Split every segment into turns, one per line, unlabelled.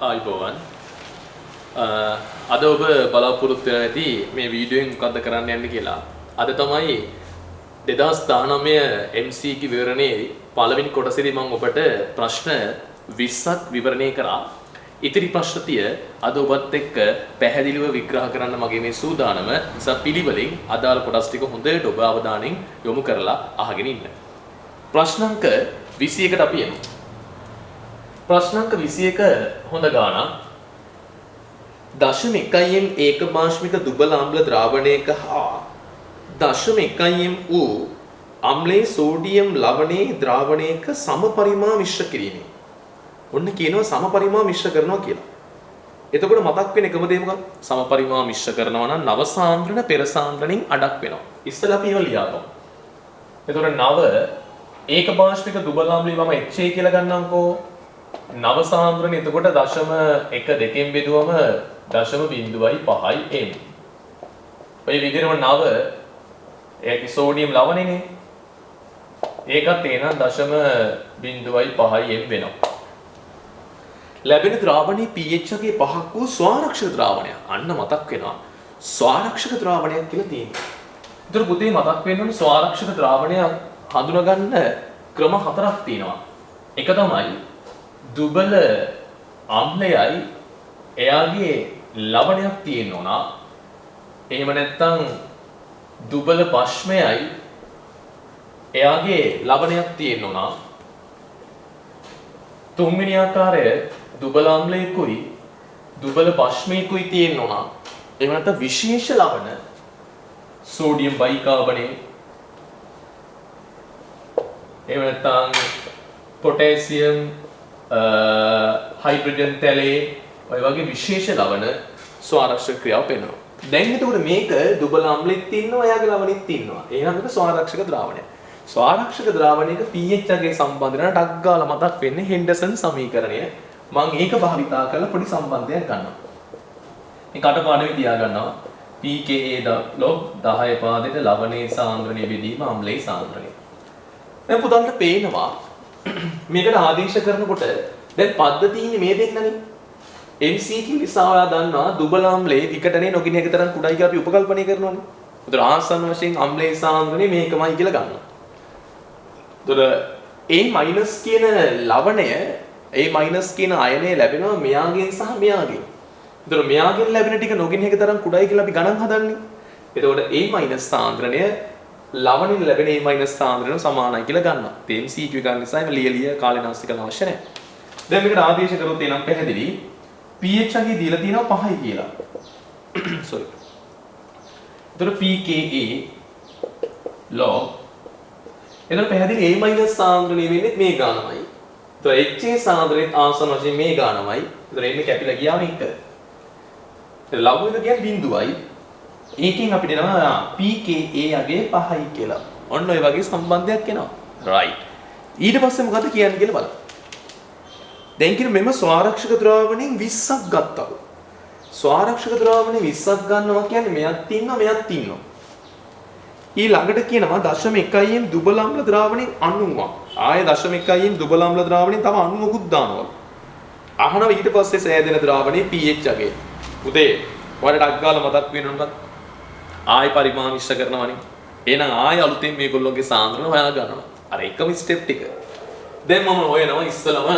ආයිබෝවන් අද ඔබ බලාපොරොත්තු වෙන ඇති මේ වීඩියෝෙන් මොකද්ද කරන්න යන්නේ කියලා. අද තමයි 2019 MCQ විවරණයේ පළවෙනි කොටසේදී මම ඔබට ප්‍රශ්න 20ක් විවරණය කරා. ඉතිරි ප්‍රශ්න 30 අද ඔබත් එක්ක පැහැදිලිව විග්‍රහ කරන්න මගේ මේ සූදානම. නිසා පිළිවෙලින් අදාළ කොටස් ටික හොඳට ඔබ අවධානයෙන් යොමු කරලා අහගෙන ඉන්න. ප්‍රශ්න අංක 21ට අපි යමු. ප්‍රශ්න අංක 21 හොඳ ගානක්. 0.1 m ඒකපාර්ශ්වික දුබල අම්ල ද්‍රාවණයක හා 0.1 m වූ අම්ලයේ සෝඩියම් ලවණයේ ද්‍රාවණයක සමපරිමා මිශ්‍ර කිරීමයි. ඔන්න කියනවා සමපරිමා මිශ්‍ර කරනවා කියලා. එතකොට මතක් වෙන එකම දේ මොකක්ද? සමපරිමා මිශ්‍ර කරනවා නම් නව සාන්ද්‍රණ පෙර සාන්ද්‍රණින් අඩක් වෙනවා. ඉස්සෙල්ලා අපි ඒවා ලියාගමු. එතකොට නව ඒකපාර්ශ්වික දුබල අම්ලය මම HA කියලා ගන්නම්කෝ. නව සාන්ද්‍රණය එතකොට 0.1 2 බෙදුවම 0.5 m. ඔය විදිහටම නව ඒක සෝඩියම් ලවණයනේ. ඒකත් එන 0.5 m වෙනවා. ලැබෙන ද්‍රාවණයේ pH එකේ 5ක් වූ ස්වාරක්ෂක ද්‍රාවණයක්. අන්න මතක් වෙනවා. ස්වාරක්ෂක ද්‍රාවණයක් කියලා තියෙනවා. ඒතර පුතේ මතක් වෙන්න ඕනේ ස්වාරක්ෂක ද්‍රාවණයක් හඳුනගන්න ක්‍රම 4ක් තියෙනවා. එක තමයි දුබල අම්ලයයි එයාගේ ලවණයක් තියෙන්න ඕන. එහෙම නැත්නම් දුබල භස්මයයි එයාගේ ලවණයක් තියෙන්න ඕන. තුන්වෙනි ආකාරය දුබල අම්ලයකුයි දුබල භස්මයකුයි තියෙන්න ඕන. එහෙම නැත්නම් විශේෂ ලවණ සෝඩියම් බයිකාබනේට් එහෙම නැත්නම් පොටෑසියම් හයිඩ්‍රජන් තැලේ ඔය වගේ විශේෂ ලවණ ස්වාරක්ෂක ක්‍රියාව පෙන්වනවා. දැන් එතකොට මේක දුබල අම්ලෙත් තියෙනවා එයාගේ ලවණෙත් තියෙනවා. එහෙනම් මේක ස්වාරක්ෂක ද්‍රාවණයක්. ස්වාරක්ෂක ද්‍රාවණයක pH එකේ සම්බන්ධන ටක් ගාලා මතක් වෙන්නේ හෙන්ඩර්සන් සමීකරණය. මම ඒක භාවිතා කරලා පොඩි සම්බන්ධයක් ගන්නවා. මේ කටපාඩමේ තියා ගන්නවා. pKa log 10 පාදයට ලවණයේ සාන්ද්‍රණය බෙදීම අම්ලයේ සාන්ද්‍රණය. දැන් පුතන්ට පේනවා මේකට ආදේශ කරනකොට දැන් පද්ධතියිනේ මේ දෙන්නනේ. MCQ නිසා ඔයා දන්නවා දුබල අම්ලයේ විකටනේ නොගින එක තරම් කුඩයි කියලා අපි උපකල්පනය කරනවානේ. උතර ආසන්න වශයෙන් අම්ලයේ සාන්ද්‍රණය මේකමයි කියලා ගන්නවා. උතර A- කියන ලවණය A- කියන අයනය ලැබෙනවා මෙයාගෙන් සහ මෙයාගෙන්. උතර මෙයාගෙන් ලැබෙන ටික නොගින එක තරම් කුඩයි කියලා අපි ගණන් හදන්නේ. එතකොට A- සාන්ද්‍රණය ලවණින් ලැබෙන A- සාන්ද්‍රණය සමානයි කියලා ගන්නවා. තේම් MCQ ගන්න නිසා මේ ලියලිය කාලේ නාස්ති කරන්න අවශ්‍ය නැහැ. දැන් මේකට ආදේශ කරොත් එනම් පැහැදිලි pH එකේ දීලා තියෙනවා 5යි කියලා. sorry. එතකොට pKa log එතකොට පැහැදිලි A- සාන්ද්‍රණය වෙන්නේ මේ ගානමයි. එතකොට HA සාන්ද්‍රණයත් ආසන්න වශයෙන් මේ ගානමයි. එතකොට එන්නේ කැපිලා ගියාම 1. එතකොට ලඝු එක කියන්නේ බිඳුවයි. ඒකෙන් අපිට එනවා pKa යගේ 5යි කියලා. ඔන්න ඔය වගේ සම්බන්ධයක් එනවා. right. ඊට පස්සේ මොකද කියන්නේ කියලා බලන්න. දැන් කියන මෙම ස්වාරක්ෂක ද්‍රාවණයෙන් 20ක් ගත්තා. ස්වාරක්ෂක ද්‍රාවණේ 20ක් ගන්නවා කියන්නේ මෙයක් ඉන්නවා මෙයක් ඉන්නවා. ඊළඟට කියනවා 0.1 m දුබල අම්ල ද්‍රාවණයෙන් 90ක්. ආයේ 0.1 m දුබල අම්ල ද්‍රාවණයෙන් තව 90කුත් දානවා. අහනවා ඊට පස්සේ සෑදෙන ද්‍රාවණයේ pH අගේ. උදේ ඔයාලට අග්ගාල මතක් වෙනවද? ආයි පරිමාණ මිශ්‍ර කරනවනේ. එහෙනම් ආයි අලුතෙන් මේගොල්ලෝගේ සාන්ද්‍රණ හොයා ගන්නවා. අර එකම ස්ටෙප් ටික. දැන් මම හොයනවා ඉස්සලම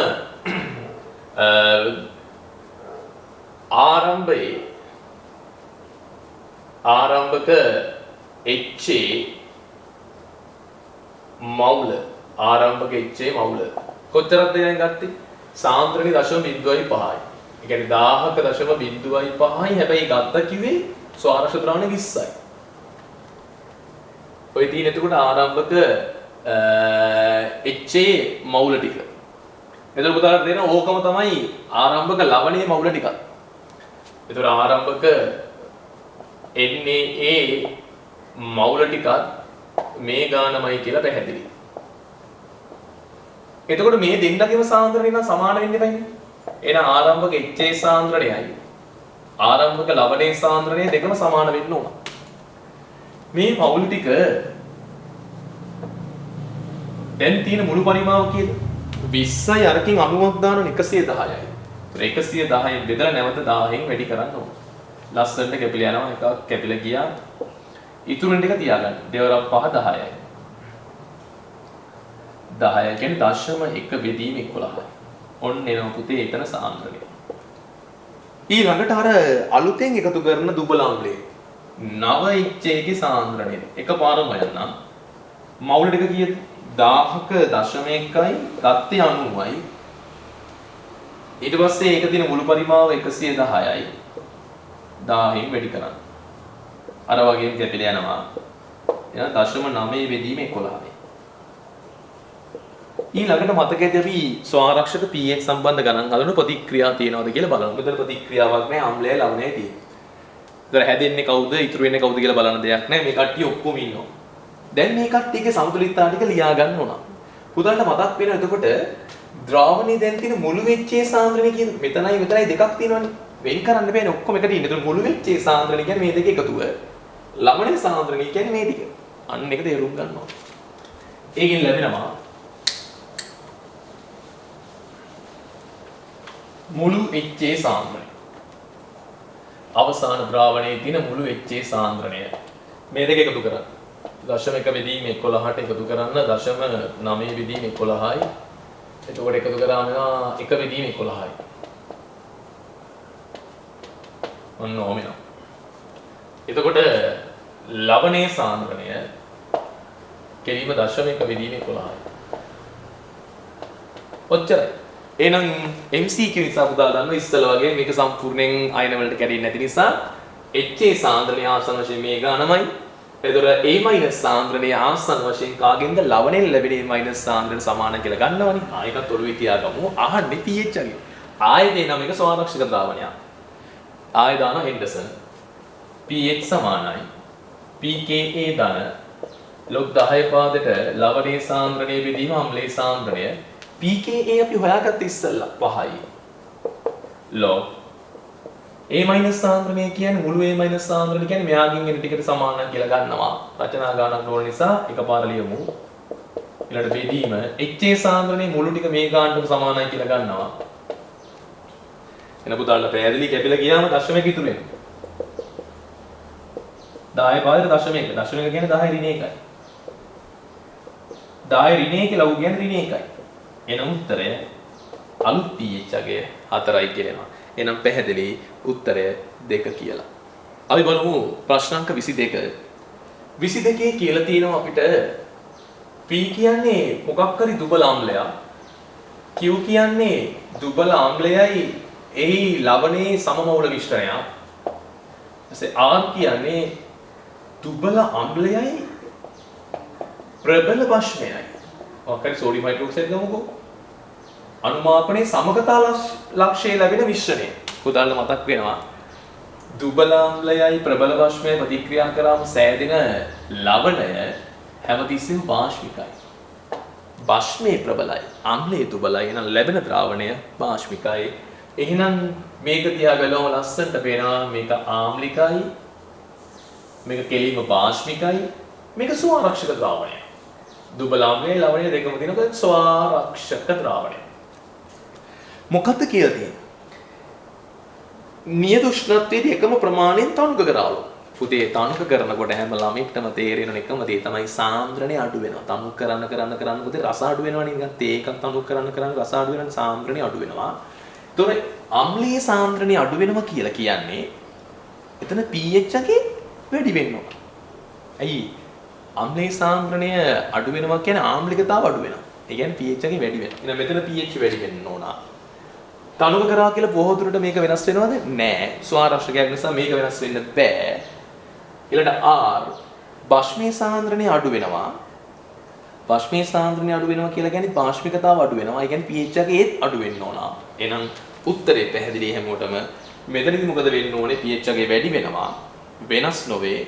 ආරම්භක HA මවුල ආරම්භක HA මවුල කොච්චරද දැන් ගත්තේ? සාන්ද්‍රණي 0.5යි. ඒ කියන්නේ 1000ක 0.5යි. හැබැයි ගත්ත කිව්වේ ස්වාරක්ෂක ද්‍රාවණය 20යි. ඔය තියෙන එතකොට ආරම්භක HA මවුල ටික. එතකොට පුතාලට දෙන ඕකම තමයි ආරම්භක ලවණයේ මවුල ටිකක්. එතකොට ආරම්භක NA මවුල ටිකක් මේ ගානමයි කියලා පැහැදිලි. එතකොට මේ දෙන්නගේම සාන්ද්‍රණය නම් සමාන වෙන්න එපානේ. එහෙනම් ආරම්භක HA සාන්ද්‍රණයයි ආරම්භක ලවණයේ සාන්ද්‍රණය දෙකම සමාන වෙන්න ඕන. මේ මවුල් ටික දැන් තියෙන මුළු පරිමාව කීයද? 20යි අරකින් 90ක් දාන 110යි. 110න් බෙදලා නැවත 1000න් වැඩි කරන්න ඕන. ලස්සනට කැපිලා යනවා එකක් කැපිලා ගියා. ඉතුරු ටික තියාගන්න. දෙවරක් 5 10යි. 10 කියන්නේ දශම 1 බෙදීම 11යි. ඔන්න එනවා පුතේ එතන සාන්ද්‍රණය. ඊළඟට අර අලුතෙන් එකතු කරන දුබල අම්ලයේ 9HAගේ සාන්ද්‍රණය. එකපාරම හොයන්නම්. මවුල ටික කීයද? 1000ක දශම 1යි තත්ත්වය 90යි. ඊට පස්සේ ඒක දින මුළු පරිමාව 110යි. 1000න් වැඩි කරන්න. අර වගේම කැපිලා යනවා. එහෙනම් දශම 9 බෙදීම 11යි. ඊළඟට මතකයේදී අපි ස්වාරක්ෂක pH සම්බන්ධ ගණන් හදන ප්‍රතික්‍රියා තියනවාද කියලා බලමු. මෙතන ප්‍රතික්‍රියාවක් නැහැ අම්ලය ලවණය තියෙන්නේ. ඒතර හැදෙන්නේ කවුද ඉතුරු වෙන්නේ කවුද කියලා බලන දෙයක් නැහැ. මේ කට්ටිය ඔක්කොම ඉන්නවා. දැන් මේ කට්ටියගේ සමතුලිතතාව ටික ලියා ගන්න ඕන. පුතාලට මතක් වෙනවා එතකොට ද්‍රාවණයේ දැන් තියෙන මුළු වෙච්චේ සාන්ද්‍රණය කියන මෙතනයි දෙකක් තියෙනවනේ. වෙන් කරන්න බෑනේ ඔක්කොම එකට ඉන්නේ. ඒතර මුළු වෙච්චේ සාන්ද්‍රණය කියන්නේ මේ දෙක එකතුව. ලවණයේ සාන්ද්‍රණය කියන්නේ මේ ටික. අන්න එක තේරුම් ගන්න ඕන. ඒකෙන් ලැබෙනවා මුළු HA සාන්ද්‍රණය. අවසාන ද්‍රාවණයේ තියෙන මුළු HA සාන්ද්‍රණය. මේ දෙක එකතු කරන්න. දශම 1 බෙදීම 11ට එකතු කරන්න දශම 9 බෙදීම 11යි. එතකොට එකතු කරාම එනවා 1 බෙදීම 11යි. ඔන්න ඕම එනවා. එතකොට ලවණයේ සාන්ද්‍රණය කෙලිම දශම 1 බෙදීම 11යි. ඔච්චරයි. එහෙනම් MCQ නිසා පුතා දන්නවා ඉස්සෙල්ලා වගේ මේක සම්පූර්ණයෙන් අයන වලට කැඩෙන්නේ නැති නිසා HA සාන්ද්‍රණය ආසන්න වශයෙන් මේ ගානමයි. එතකොට A- සාන්ද්‍රණය ආසන්න වශයෙන් කාගෙන්ද ලවණයෙන් ලැබෙන A- සාන්ද්‍රණය සමාන කියලා ගන්නවනේ. ආයෙත් ඔළුවේ තියාගමු. අහන්නේ pH එකේ. ආයෙ දෙනවා මේක ස්වාරක්ෂක ද්‍රාවණයක්. ආයෙ දාන හෙන්ඩර්සන්. pH සමානයි. pKa ධන log 10 පාදයට ලවණයේ සාන්ද්‍රණය බෙදීම අම්ලයේ සාන්ද්‍රණය pKa අපි හොයාගත්ත ඉස්සෙල්ලා 5යි. log A- සාන්ද්‍රණය කියන්නේ මුළු A- සාන්ද්‍රණය කියන්නේ මෙයාගෙන් එන ටිකට සමාන කියලා ගන්නවා. රචනා ගානක් ඕන නිසා එකපාර ලියමු. ඊළඟට බෙදීම HA සාන්ද්‍රණය මුළු ටික මේ ගානටම සමානයි කියලා ගන්නවා. එන පුතාලා පැහැදිලි කැපිලා ගියාම දශම 1 ඉතුරු වෙනවා. 10 පාදයට දශම 1. දශම 1 කියන්නේ 10 ඍණ 1යි. 10 ඍණ 1 ලව් කියන්නේ ඍණ 1යි. එනම් උත්තරය අලුත් pH අගය 4යි කියනවා. එනම් පැහැදිලි උත්තරය 2 කියලා. අපි බලමු ප්‍රශ්නාංක 22. 22 කියලා තියෙනවා අපිට P කියන්නේ මොකක් හරි දුබල අම්ලයක්. Q කියන්නේ දුබල අම්ලයයි එහි ලවණයේ සමමූල මිශ්‍රණයක්. ඊපස්සේ R කියන්නේ දුබල අම්ලයයි ප්‍රබල භස්මයයි. ඔක්කොම සෝඩියම් හයිඩ්‍රොක්සයිඩ් ගමුකෝ. අනුමාපනයේ සමගතා ලක්ෂයේ ලැබෙන මිශ්‍රණය. උදාහරණ මතක් වෙනවා. දුබල අම්ලයයි ප්‍රබල භස්මයයි ප්‍රතික්‍රියා කරාම සෑදෙන ලවණය හැමතිස්සෙම පාෂ්මිකයි. භස්මයේ ප්‍රබලයි, අම්ලයේ දුබලයි. එහෙනම් ලැබෙන ද්‍රාවණය පාෂ්මිකයි. එහෙනම් මේක තියා බලවම ලස්සනට පේනවා මේක ආම්ලිකයි. මේක කෙලින්ම පාෂ්මිකයි. මේක ස්වාරක්ෂක ද්‍රාවණය. දුබල අම්ලයේ ලවණය දෙකම තියෙනකොට ස්වාරක්ෂක ද්‍රාවණය. මොකක්ද කියලා තියෙන්නේ? නියත උෂ්ණත්වයේදී එකම ප්‍රමාණයෙන් තනුක කරාලු. පුතේ තනුක කරනකොට හැම ළමෙක්ටම තේරෙන එකම දේ තමයි සාන්ද්‍රණය අඩු වෙනවා. තනුක කරන්න පුතේ රස අඩු වෙනවනේ නිකන් තේ එකක් තනුක කරන්න රස අඩු වෙනවනේ සාන්ද්‍රණය අඩු වෙනවා. ඒතොර අම්ලීය සාන්ද්‍රණය අඩු වෙනවා කියලා කියන්නේ එතන pH එකේ වැඩි වෙනවා. ඇයි? අම්ලීය සාන්ද්‍රණය අඩු වෙනවා කියන්නේ ආම්ලිකතාව අඩු වෙනවා. ඒ කියන්නේ pH එකේ වැඩි වෙනවා. එහෙනම් මෙතන pH වැඩි වෙන්න ඕන. තනුක කරා කියලා බොහෝ දුරට මේක වෙනස් වෙනවද? නෑ. ස්වාරක්ෂකයක් නිසා මේක වෙනස් වෙන්න බෑ. ඊළඟට R භස්මී සාන්ද්‍රණය අඩු වෙනවා. භස්මී සාන්ද්‍රණය අඩු වෙනවා කියලා කියන්නේ පාෂ්මිකතාව අඩු වෙනවා. ඒ කියන්නේ pH එක ඒත් අඩු වෙන්න ඕන. එහෙනම් උත්තරේ පැහැදිලි හැමෝටම. මෙතනදී මොකද වෙන්න ඕනේ? pH එක වැඩි වෙනවා. වෙනස් නොවේ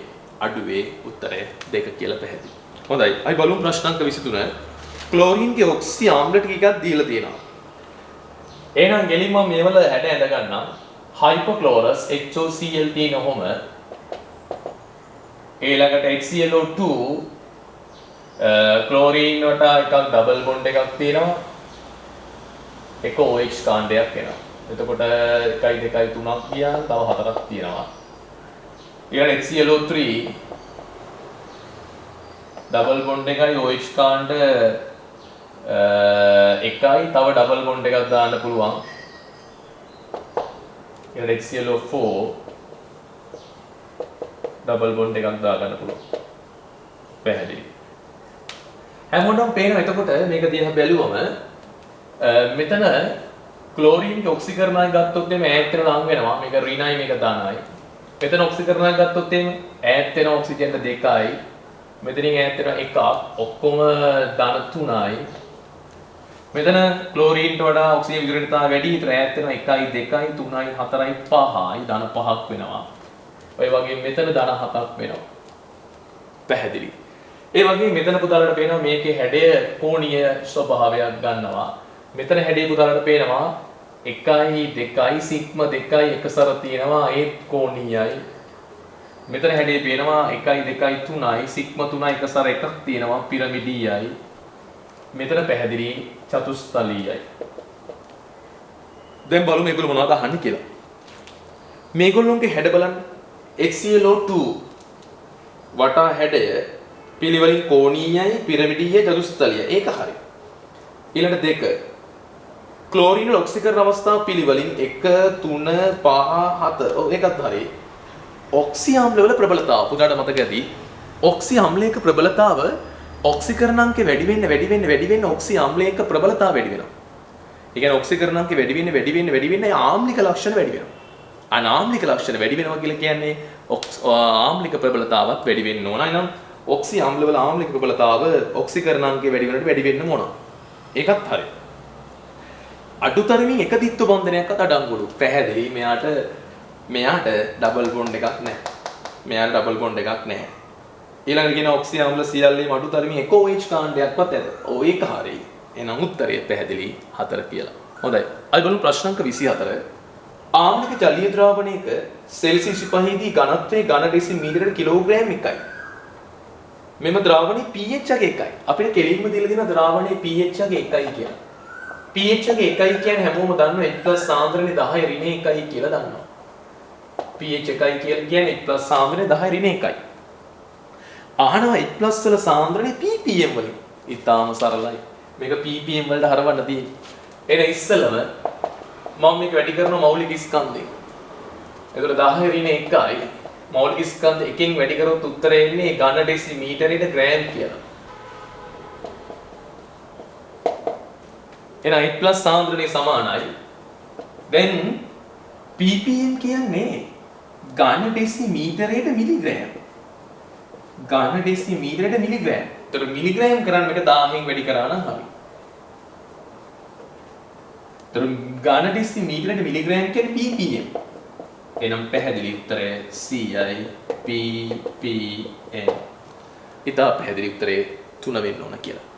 අඩුවේ උත්තරය 2 කියලා පැහැදිලි. හොඳයි. අපි බලමු ප්‍රශ්නාංක 23. ක්ලෝරින්ගේ ඔක්සි ආම්ල ටිකක් දීලා තියෙනවා. එහෙනම් ගෙලින් මම මේවල හැඩ ඇඳ ගන්නම්. හයිපොක්ලෝරස් HOCl තියෙනවම ඊළඟට HClO2 ක්ලෝරින් වලට එකක් ඩබල් බොන්ඩ් එකක් තියෙනවා. එක OH කාණ්ඩයක් එනවා. එතකොට 1 2 3ක් ගියා තව 4ක් තියෙනවා. ඊළඟ HClO3 ඩබල් බොන්ඩ් එකයි OH කාණ්ඩ එකයි තව ඩබල් බොන්ඩ් එකක් දාන්න පුළුවන්. ඊළඟ HClO4 ඩබල් බොන්ඩ් එකක් දාගන්න පුළුවන්. පැහැදිලි. හැමෝටම පේනවා එතකොට මේක දිහා බැලුවම මෙතන ක්ලෝරින් ඔක්සිකරණය ගත්තොත් එimhe ඈත් වෙන ලං වෙනවා. මේක රිනයි මේක ධනයි. මෙතන ඔක්සිකරණය ගත්තොත් එimhe ඈත් වෙන ඔක්සිජන් 2යි. මෙතනින් ඈත් වෙන 1ක්. ඔක්කොම ධන 3යි. මෙතන ක්ලෝරීන්ට වඩා ඔක්සිජන් විකිරණතාවය වැඩි. ඒතර ඈත් වෙන 1යි 2යි 3යි 4යි 5යි ධන 5ක් වෙනවා. ඔය වගේ මෙතන ධන 7ක් වෙනවා. පැහැදිලි. ඒ වගේ මෙතන පුතාලට පේනවා මේකේ හැඩය කෝණීය ස්වභාවයක් ගන්නවා. මෙතන හැඩය පුතාලට පේනවා 1යි 2යි සිග්ම 2යි එකසර තියෙනවා ඒ කෝණීයයි. මෙතන හැඩය පේනවා 1යි 2යි 3යි සිග්ම 3යි එකසර එකක් තියෙනවා පිරමිඩීයයි. මෙතන පැහැදිලි චතුස්තලීයයි. දැන් බලමු මේගොල්ලෝ මොනවද අහන්නේ කියලා. මේගොල්ලෝන්ගේ හැඩ බලන්න. HClO2 වටා හැඩය පිළිවෙලින් කෝණීයයි පිරමිඩීය චතුස්තලීය. ඒක හරි. ඊළඟ 2 ක්ලෝරින් වල ඔක්සිකරණ අවස්ථාව පිළිවෙලින් 1 3 5 7. ඔව් ඒකත් හරි. ඔක්සි ආම්ල වල ප්‍රබලතාව පුතාට මතක ඇති. ඔක්සි ආම්ලයක ප්‍රබලතාව ඔක්සිකරණාංකය වැඩි වෙන්න ඔක්සි ආම්ලයක ප්‍රබලතාව වැඩි වෙනවා. ඒ කියන්නේ ඔක්සිකරණාංකය වැඩි වෙන්න ආම්ලික ලක්ෂණ වැඩි වෙනවා. අනාම්ලික ලක්ෂණ වැඩි වෙනවා කියලා කියන්නේ ආම්ලික ප්‍රබලතාවත් වැඩි වෙන්න ඕන. එහෙනම් ඔක්සි ආම්ල වල ආම්ලික ප්‍රබලතාව ඔක්සිකරණාංකය වැඩි වෙන්න ඕන. ඒකත් හරි. අඩුතරමින් එක දිත්ව බන්ධනයක්වත් අඩංගුලු. පැහැදිලි. මෙයාට ඩබල් බොන්ඩ් එකක් නැහැ. මෙයාට ඩබල් බොන්ඩ් එකක් නැහැ. ඊළඟට කියන ඔක්සි ආම්ල සියල්ලේම අඩුතරමින් එක OH කාණ්ඩයක්වත් ඇත. ඔව් ඒක හරි. එහෙනම් උත්තරය පැහැදිලි 4 කියලා. හොඳයි. අපි බලමු ප්‍රශ්න අංක 24. ආම්ලික ජලීය ද්‍රාවණයක සෙල්සියස් 25 දී ඝනත්වයේ ඝන ඩෙසිමීටරයට කිලෝග්‍රෑම් 1යි. මෙම ද්‍රාවණයේ pH එක 1යි. අපිට කෙලින්ම දීලා තියෙන ද්‍රාවණයේ pH එක 1යි කියලා. pH එක 1යි කියන්නේ හැමෝම දන්නවා H+ සාන්ද්‍රණය 10 ඍණ 1යි කියලා දන්නවා. pH 1යි කියලා කියන්නේ H+ සාන්ද්‍රණය 10 ඍණ 1යි. අහනවා H+ වල සාන්ද්‍රණය ppm වලින්. ඊටාම සරලයි. මේක ppm වලට හරවන්න තියෙන්නේ. එන ඉස්සෙල්ලම මම මේක වැඩි කරන මෞලික ස්කන්ධේ. ඒතර 10 ඍණ 1යි. මෞලික ස්කන්ධ එකෙන් වැඩි කරොත් උත්තරය එන්නේ ඝන ඩෙසිමීටරයට ග්‍රෑම් කියලා. එහෙනම් H+ සාන්ද්‍රණය සමානයි. දැන් ppm කියන්නේ ඝන ඩෙසිමීටරයට මිලිග්‍රෑම්. ඝන ඩෙසිමීටරයට මිලිග්‍රෑම්. ඒතර මිලිග්‍රෑම් කරන්න මේක 1000න් වැඩි කරා නම් හරි. ඒතර ඝන ඩෙසිමීටරයට මිලිග්‍රෑම් කියන්නේ ppm. එනම් පැහැදිලි උත්තරය CI ppm. ඉතා පැහැදිලි උත්තරේ 3 වෙන්න ඕන කියලා.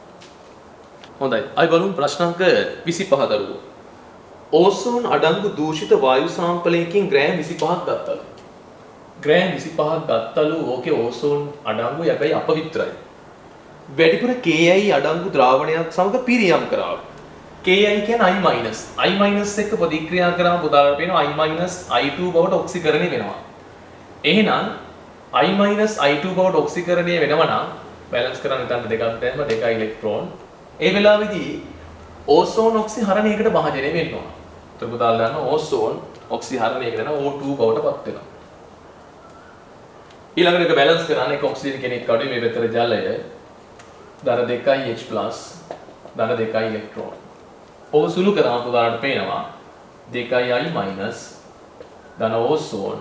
හොඳයි. අපි බලමු ප්‍රශ්න අංක 25 දරුවෝ. ඕසෝන් අඩංගු දූෂිත වායු සාම්පලයකින් ග්‍රෑම් 25ක් ගත්තලු. ග්‍රෑම් 25ක් ගත්තලු. ඕකේ ඕසෝන් අඩංගු යකයි අපවිත්‍රයි. වැඩිපුර Ki අඩංගු ද්‍රාවණයක් සමග පිරියම් කරාවු. Ki කියන්නේ I- එක්ක ප්‍රතික්‍රියා කරාම පුතාලට පේනවා I- I2 බවට ඔක්සිකරණය වෙනවා. එහෙනම් I- I2 බවට ඔක්සිකරණය වෙනවා නම් බැලන්ස් කරන්න හිතන්න දෙකක් දැම්ම 2 ඉලෙක්ට්‍රෝන. ඒ වෙලාවේදී ඕසෝන් ඔක්සි හරණයකට භාජනය වෙන්න ඕන. ඒත් පුතාලට දන්න ඕසෝන් ඔක්සි හරණයකට යන O2 බවට පත් වෙනවා. ඊළඟට එක බැලන්ස් කරන්න එක ඔක්සිජන් කෙනෙක් අඩුයි මේ පැත්තට ජලය ධන 2යි H+ ධන 2යි ඉලෙක්ට්‍රෝන. ඔබ සුළු කරාම පුතාලට පේනවා 2යි I- ධන ඕසෝන්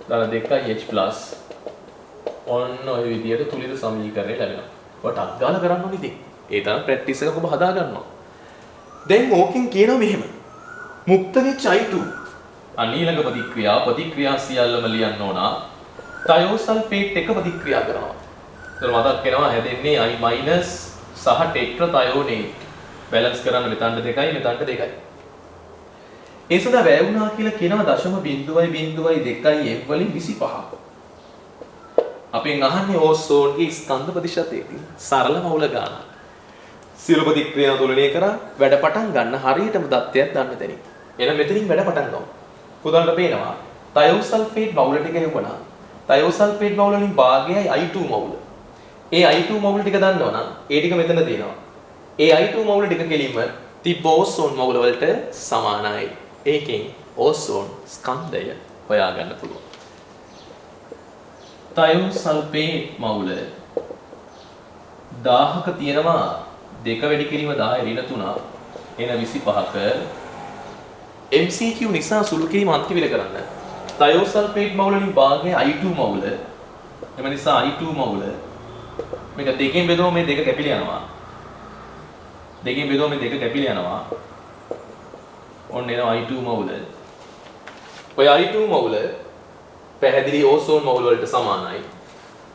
ධන 2යි H+ ඔන්න ඔය විදියට තුලිත සමීකරණය ලැබෙනවා. ඔබට අත්ගාලා කරන්න ඕනේ ඉතින්. ඒ තරම් ප්‍රැක්ටිස් එකක් ඔබ හදා ගන්නවා. දැන් ඕකෙන් කියනවා මෙහෙම. මුක්ත වෙච්ච I2 අනිලඟ ප්‍රතික්‍රියා සියල්ලම ලියන්න ඕන. තයෝසල්ෆේට් එක ප්‍රතික්‍රියා කරනවා. ඒතර මතක් වෙනවා හැදෙන්නේ I- සහ ටෙට්‍රාතයෝනේට්. බැලන්ස් කරන්න මෙතනට 2යි මෙතනට 2යි. ඒ සඳහා වැය වුණා කියලා කියනවා 0.02 m වලින් 25. අපෙන් අහන්නේ ඕසෝන්ගේ ස්කන්ධ ප්‍රතිශතයකින් සරල මූල ගාන. සියලු ප්‍රතික්‍රියා තුලණය කරා වැඩ පටන් ගන්න හරියටම தත්ත්වයක් ගන්න දෙන්නේ. එහෙනම් මෙතනින් වැඩ පටන් ගමු. පුතලට පේනවා තයෝසල්ෆේට් මවුල ටික යොපනා. තයෝසල්ෆේට් මවුල වලින් භාගයයි I2 මවුල. ඒ I2 මවුල ටික දන්නවනම් ඒ ටික මෙතන තියෙනවා. ඒ I2 මවුල ටික කෙලින්ම තිබ්බ ඕසෝන් මවුල වලට සමානයි. ඒකෙන් ඕසෝන් ස්කන්ධය හොයාගන්න පුළුවන්. තයෝසල්ෆේට් මවුල 1000ක තියෙනවා දෙක වැඩි කිරීම 10 ඍණ 3 එන 25ක MCQ නිසා සුළු කිරීම අන්තිවිල කරන්න. තයෝසල්ෆේට් මවුල වලින් භාගය I2 මවුල. එම නිසා I2 මවුල මේක දෙකෙන් බෙදුවම මේ දෙක කැපිලා යනවා. දෙකෙන් බෙදුවම මේ දෙක කැපිලා යනවා. ඔන්න එනවා I2 මවුල. ඔය I2 මවුල පැහැදිලි ඕසෝන් මවුල වලට සමානයි.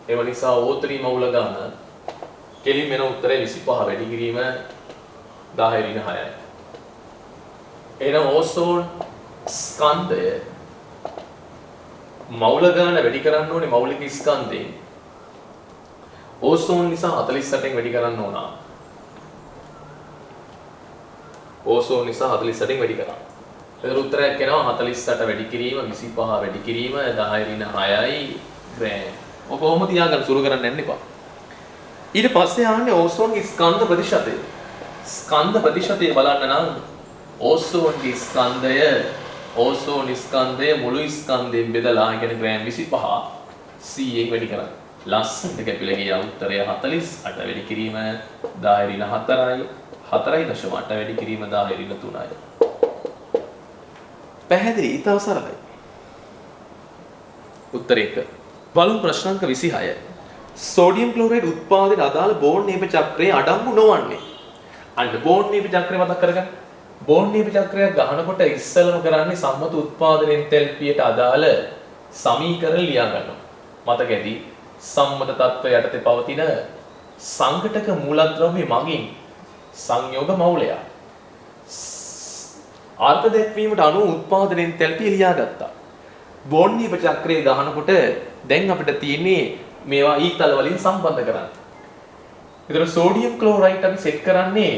එම නිසා O3 මවුල ගන්න කෙලින් වෙන උත්තරය 25 වැඩි කිරීම 10 ඍණ 6යි. එහෙනම් ඕසෝන් ස්කන්ධය මවුල ගාන වැඩි කරන්න ඕනේ මෞලික ස්කන්ධයෙන්. ඕසෝන් නිසා 48න් වැඩි කරන්න ඕන. ඕසෝන් නිසා 48න් වැඩි කරා. එතන උත්තරයක් එනවා 48 වැඩි කිරීම 25 වැඩි කිරීම 10 ඍණ 6යි ග්‍රෑම්. ඔක කොහොම තියාගන්න සුළු කරන්න යන්න එපා. ඊට පස්සේ ආන්නේ ඕසෝන්ගේ ස්කන්ධ ප්‍රතිශතය. ස්කන්ධ ප්‍රතිශතය බලන්න නම් ඕසෝන්ගේ ස්කන්ධය මුළු ස්කන්ධයෙන් බෙදලා කියන්නේ ග්‍රෑම් 25 100න් වැඩි කරා. ලස්සනට කැපිලා ගියා උත්තරය 48 වැඩි කිරීම 10 ඍණ 4යි 4.8 වැඩි කිරීම 10 ඍණ 3යි. පැහැදිලි ඊටව සරලයි. උත්තර 1. බලමු ප්‍රශ්නාංක 26. සෝඩියම් ක්ලෝරයිඩ් උත්පාදනයට අදාළ බෝන් නීප චක්‍රයේ අඩංගු නොවන්නේ. අන්න බෝන් නීප චක්‍රය මතක් කරගන්න. බෝන් නීප චක්‍රය ගහනකොට ඉස්සෙල්ලම කරන්නේ සම්මත උත්පාදන එන්තැල්පියට අදාළ සමීකරණ ලියා ගන්නවා. මතක ඇති සම්මත තත්ත්වය යටතේ පවතින සංඝටක මූලද්‍රව්‍ය මගින් සංයෝග මවුලය. අර්ථ දැක්වීමට අනුව උත්පාදන එන්තැල්පිය ලියා ගත්තා. බෝන් නීප චක්‍රය ගහනකොට දැන් අපිට තියෙන්නේ මේවා ඊතල වලින් සම්බන්ධ කරන්න. ඒතර සෝඩියම් ක්ලෝරයිඩ් අපි සෙට් කරන්නේ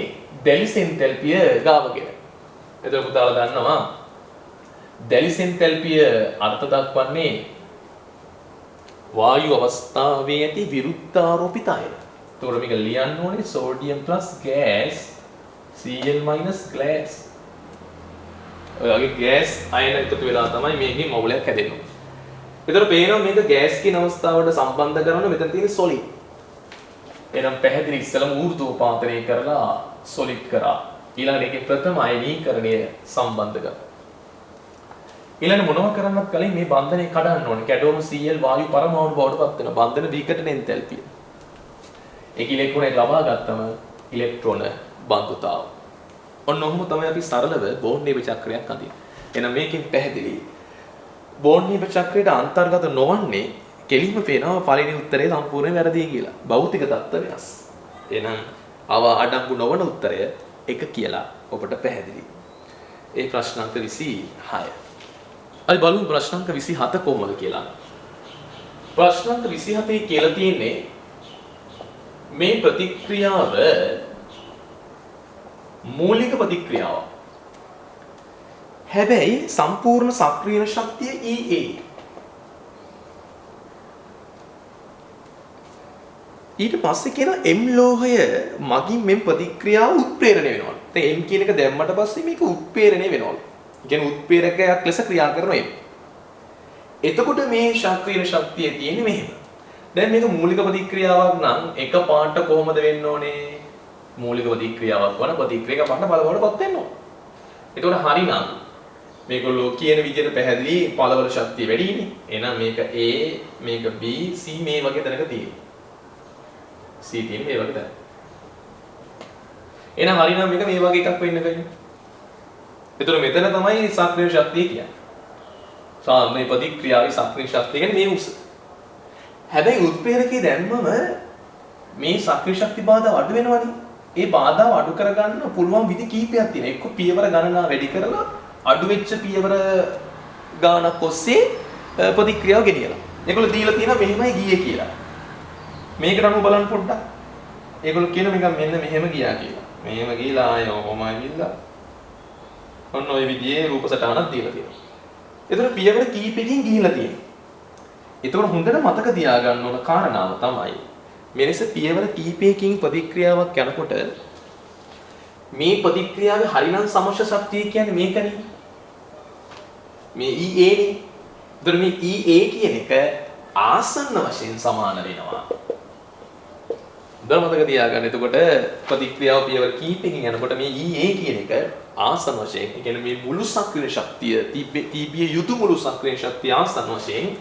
දැලිස් එන්තැල්පිය ගාවගෙන. ඒතර පුතාලා දන්නවා දැලිස් එන්තැල්පිය අර්ථ දක්වන්නේ වායු අවස්ථාවේ ඇති විරුද්ධාරෝපිත අයන. ඒතකොට මේක ලියන්න ඕනේ සෝඩියම් ප්ලස් ගෑස් Cl මයිනස් ග්ලාස්. ඔයගේ ගෑස් අයන එකතු වෙලා තමයි මේකේ මවුලයක් හැදෙන්නේ. ඒතර පේනවා මේක ගෑස් කියන අවස්ථාවට සම්බන්ධ කරන මෙතන තියෙන සොලිඩ්. එහෙනම් පැහැදිලි ඉස්සලම ඌර්ධෝපාතනය කරලා සොලිඩ් කරා. ඊළඟට ඒකේ ප්‍රථම අයනීකරණය සම්බන්ධ කරා. ඊළඟ මොනව කරන්නත් කලින් මේ බන්ධනය කඩන්න ඕනේ. කැඩෝම Cl වායු පරමාණු බවට පත් වෙන බන්ධන විකටන එන්තැල්පිය. ඒක ඉලෙක්ට්‍රෝනයක් ලබා ගත්තම ඉලෙක්ට්‍රෝන බන්ධුතාව. ඔන්න ඔහොම තමයි අපි සරලව බෝන් නීප චක්‍රයක් අඳින්නේ. එහෙනම් මේකෙන් පැහැදිලි බෝන් නීප චක්‍රයට අන්තර්ගත නොවන්නේ කෙලින්ම පේනවා පළවෙනි උත්තරේ සම්පූර්ණයෙන් වැරදි කියලා. භෞතික தত্ত্ব වෙනස්. එහෙනම් අව අඩංගු නොවන උත්තරය 1 කියලා ඔබට පැහැදිලි. ඒ ප්‍රශ්නාංක 26. අපි බලමු ප්‍රශ්නාංක 27 කොහොමද කියලා. ප්‍රශ්නාංක 27 කියලා තියෙන්නේ මේ ප්‍රතික්‍රියාව මූලික ප්‍රතික්‍රියාව. හැබැයි සම්පූර්ණ සක්‍රීය ශක්තිය EA. ඊට පස්සේ කියන M ලෝහය මගින් මේ ප්‍රතික්‍රියාව උත්ප්‍රේරණය වෙනවා. දැන් M කියන එක දැම්මට පස්සේ මේක උත්ප්‍රේරණය වෙනවා. ඒ කියන්නේ උත්ප්‍රේරකයක් ලෙස ක්‍රියා කරනවා M. එතකොට මේ සක්‍රීය ශක්තිය තියෙන්නේ මෙහෙම. දැන් මේක මූලික ප්‍රතික්‍රියාවක් නම් එක පාට කොහොමද වෙන්න ඕනේ? මූලික ප්‍රතික්‍රියාවක් වන ප්‍රතික්‍රියක පාට බලවලපත් වෙන්න ඕනේ. එතකොට හරිනම් මේගොල්ලෝ කියන විදිහට පැහැදිලි පළවල ශක්තිය වැඩිනේ. එහෙනම් මේක A, මේක B, C මේ වගේ තැනක තියෙනවා. C තියෙන්නේ මේ වගේ තැන. එහෙනම් හරිනම් මේක මේ වගේ එකක් වෙන්න ගන්නේ. ඒතර මෙතන තමයි සක්‍රීය ශක්තිය කියන්නේ. සාමාන්‍ය ප්‍රතික්‍රියාවේ සක්‍රීය ශක්තිය කියන්නේ මේ උස. හැබැයි උත්ප්‍රේරකයේ දැම්මම මේ සක්‍රීය ශක්ති බාධා අඩු වෙනවනේ. ඒ බාධාව අඩු කරගන්න පුළුවන් විදි කීපයක් තියෙනවා. එක්ක පියවර ගණනාව වැඩි කරලා අඩු වෙච්ච පියවර ගානක් ඔස්සේ ප්‍රතික්‍රියාව ගෙනියලා. ඒගොල්ලෝ දීලා තියෙනවා මෙහෙමයි ගියේ කියලා. මේකට අනුව බලන්න පොඩ්ඩක්. ඒගොල්ලෝ කියන මේක මෙන්න මෙහෙම ගියා කියලා. මෙහෙම ගිහලා ආයෙ ඔහොම ඇවිල්ලා ඔන්න ඔය විදිහේ රූප සටහනක් දීලා තියෙනවා. ඒතර පියවර කීපකින් ගිහිලා තියෙනවා. ඒතකොට හොඳට මතක තියාගන්න ඕන කාරණාව තමයි මෙලෙස පියවර කීපයකින් ප්‍රතික්‍රියාවක් යනකොට මේ ප්‍රතික්‍රියාවේ හරිනම් සමස්ත ශක්තිය කියන්නේ මේකනේ. මේ EA නේ. ඒතර මේ EA කියන එක ආසන්න වශයෙන් සමාන වෙනවා. මතක තියාගන්න. එතකොට ප්‍රතික්‍රියාව පියවර කීපකින් යනකොට මේ EA කියන එක ආසන්න වශයෙන්, ඒ කියන්නේ මේ මුළු සක්‍රීය ශක්තිය, තිබිය යුතු මුළු සක්‍රීය ශක්තිය ආසන්න වශයෙන්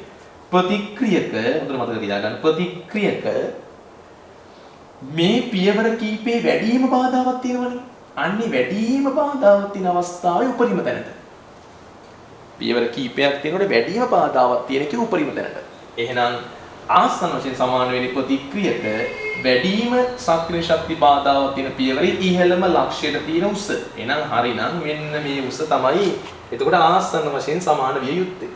ප්‍රතික්‍රියක, හොඳට මතක තියාගන්න, ප්‍රතික්‍රියක මේ පියවර කීපේ වැඩිම බාධාවක් තියෙනවනේ. අන්නේ වැඩිම බාධාවක් තියෙන අවස්ථාවේ උපරිම තැනට. පියවර කීපයක් තියෙනකොට වැඩිම බාධාවක් තියෙන එකේ උපරිම තැනට. එහෙනම් ආසන්න වශයෙන් සමාන වෙන ප්‍රතික්‍රියක වැඩිම සක්‍රීය ශක්ති බාධාවක් තියෙන පියවරේ ඉහළම ලක්ෂයට තියෙන උස. එහෙනම් හරිනම් මෙන්න මේ උස තමයි එතකොට ආසන්න වශයෙන් සමාන විය යුත්තේ.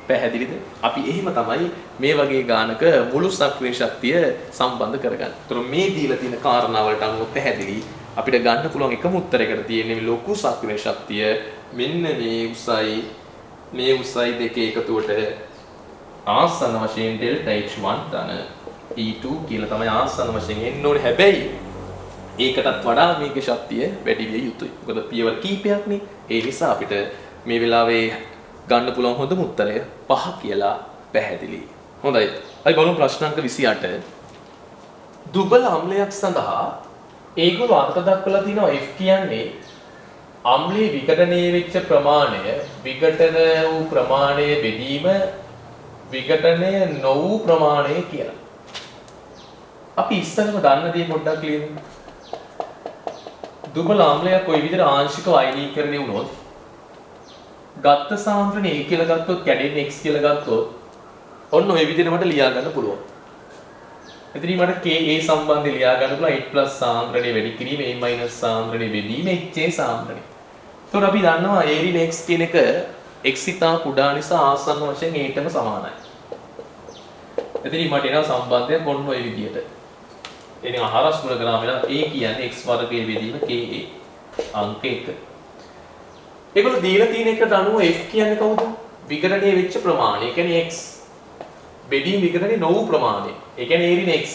පැහැදිලිද? අපි එහෙම තමයි මේ වගේ ගානක මුළු සක්‍රීය ශක්තිය සම්බන්ධ කරගන්නේ. ඒතර මේ දීලා තියෙන කාරණාවලට අනුව පැහැදිලි අපිට ගන්න පුළුවන් එකම උත්තරයකට තියෙන්නේ මේ ලොකු සක්‍රීය ශක්තිය මෙන්න මේ උසයි දෙකේ එකතුවට ආසන්න වශයෙන් ඩෙල්ටා H1 ධන E2 කියලා තමයි ආසන්න වශයෙන් එන්න ඕනේ. හැබැයි ඒකටත් වඩා මේකේ ශක්තිය වැඩි විය යුතුයි. මොකද පියවර කීපයක්නේ. ඒ නිසා අපිට මේ වෙලාවේ ගන්න පුළුවන් හොඳම උත්තරය 5 කියලා පැහැදිලි. හොඳයි. අපි බලමු ප්‍රශ්න අංක 28. දුබල අම්ලයක් සඳහා ඒගොල්ලෝ අර්ථ දක්වලා තිනවා F කියන්නේ අම්ලයේ විඝටනයේ වෙච්ච ප්‍රමාණය විඝටන වූ ප්‍රමාණය බෙදීම විඝටනය නොවූ ප්‍රමාණය කියලා. අපි ඉස්සෙල්ලම දන්න දේ පොඩ්ඩක් ලියමු. දුබල අම්ලයක් කොයි විදිහට ආංශික අයනීකරණය වුණොත් ගත්ත සාන්ද්‍රණය A කියලා ගත්තොත් කැඩෙන්නේ X කියලා ගත්තොත් ඔන්න ඔය විදිහට මට ලියා ගන්න පුළුවන්. එතනින් මට KA සම්බන්ධය ලියා ගන්න පුළුවන් 8+ සාන්ද්‍රණය වැඩි කිරීම A- සාන්ද්‍රණය බෙදීම HA සාන්ද්‍රණය. එතකොට අපි දන්නවා A රින් X කියන එක X ඉතා කුඩා නිසා ආසන්න වශයෙන් Aටම සමානයි. එතනින් මට එනවා සම්බන්ධයක් ඔන්න ඔය විදිහට. එනිසා හරස් ගුණ කරාම වෙනවා A කියන්නේ X වර්ගයේ බෙදීම KA අංක 1. ඒගොල්ලෝ දීලා තියෙන එකට අනුව F කියන්නේ කවුද? විඝටනයේ වෙච්ච ප්‍රමාණය. ඒ කියන්නේ X. බෙදීම විඝටනයේ නොවු ප්‍රමාණය. ඒ කියන්නේ A රින් X.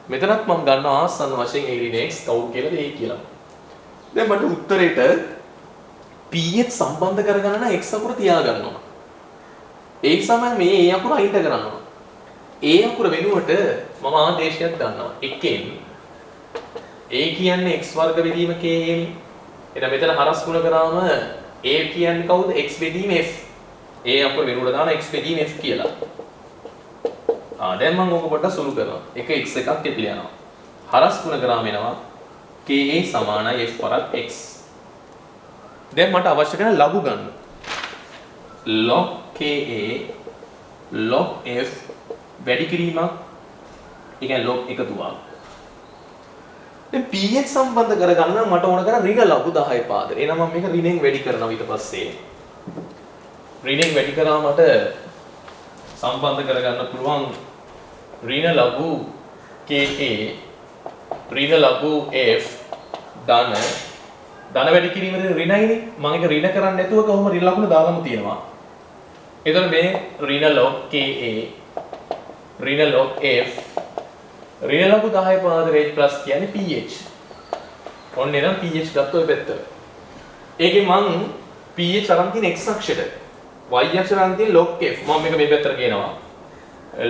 මෙතනත් මම ගන්නවා ආසන්න වශයෙන් A රින් X කවුරු කියලාද A කියලා. දැන් මට උත්තරේට pH සම්බන්ධ කරගන්න නම් X අකුර තියාගන්න ඕන. ඒ සමන් මේ A අකුර අයින්ට කරන්න ඕන. A අකුර වෙනුවට මම ආදේශයක් ගන්නවා. එකෙන් A කියන්නේ X වර්ග බෙදීම KA නේ. එහෙනම් මෙතන හරස් ගුණ කරාම A කියන්නේ කවුද? X බෙදීම F. A අකුර වෙනුවට දාන X බෙදීම F කියලා. දැන් මම ඕක පොඩ්ඩක් සුළු කරනවා. එක X එකක් එපිලා යනවා. හරස් ගුණ කරාම එනවා KA සමානයි F වරක් X. දැන් මට අවශ්‍ය කරන ලඝු ගන්න. log KA log F වැඩි කිරීමක්. ඒ කියන්නේ log එකතුවක්. දැන් pH සම්බන්ධ කරගන්න නම් මට ඕන කරා ඍණ ලඝු 10 පාදක. එහෙනම් මම මේක ඍණෙන් වැඩි කරනවා ඊට පස්සේ. ඍණෙන් වැඩි කරාම මට සම්බන්ධ කරගන්න පුළුවන් ඍණ ලඝු KA ඍණ ලඝු F ධන වැඩි කිරීමේදී ඍණයිනේ. මම ඒක ඍණ කරන්නේ නැතුව කොහොම ඍණ ලකුණ දාලාම තියෙනවා. එතකොට මේ ඍණ log KA ඍණ log F ඍණ ලඝු 10 පාදක H+ කියන්නේ pH. ඔන්න එනම් pH ගත්ත ඔය පැත්ත. ඒකේ මං pH අරන් තියෙන x අක්ෂයට y අක්ෂයට අරන් තියෙන log F මම මේක මේ පැත්තට ගේනවා.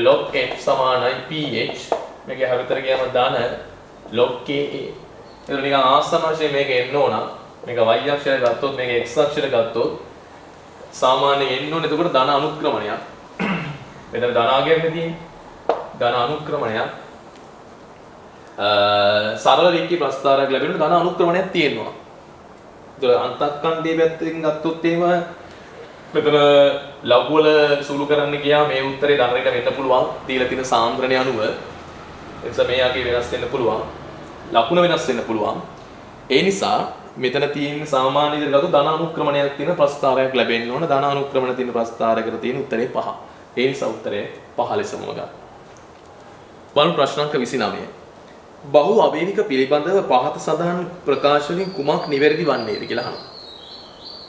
log F සමානයි pH. මේක හැවතර ගියාම දාන log KA. ඒක නිකන් ආසන්න වශයෙන් මේක එන්න ඕන. මේක y අක්ෂයට ගත්තොත් මේක x අක්ෂයට ගත්තොත් සාමාන්‍යයෙන් එන්න ඕනේ. එතකොට ධන අනුක්‍රමණයක්. මෙතන ධනාගයක් තියෙන්නේ. ධන අනුක්‍රමණයක්. සරල රීති ප්‍රස්තාරයක් ලැබෙනකොට ධන අනුක්‍රමණයක් තියෙනවා. ඒතර අන්තක්කණ්ඩයේ පැත්තෙන් ගත්තොත් එහෙම මෙතන ලඝු වල සුළු කරන්න ගියා මේ උත්තරේ ධන ඍණ වෙන්න පුළුවන්. දීලා තියෙන සාන්ද්‍රණය අනුව. එතකොට මේ යකේ වෙනස් වෙන්න පුළුවන්. ලකුණ වෙනස් වෙන්න පුළුවන්. ඒ නිසා මෙතන තියෙන සාමාන්‍ය විදිහට ගත්තොත් ධන අනුක්‍රමණයක් තියෙන ප්‍රස්තාරයක් ලැබෙන්න ඕන. ධන අනුක්‍රමණ තියෙන ප්‍රස්තාරයකට තියෙන උත්තරේ 5. ඒ නිසා උත්තරේ 5 ලෙසම ගන්න. බලමු ප්‍රශ්න අංක 29. බහු අවේවික පිළිබඳව පහත සඳහන් ප්‍රකාශ වලින් කුමක් නිවැරදි වන්නේද කියලා අහනවා.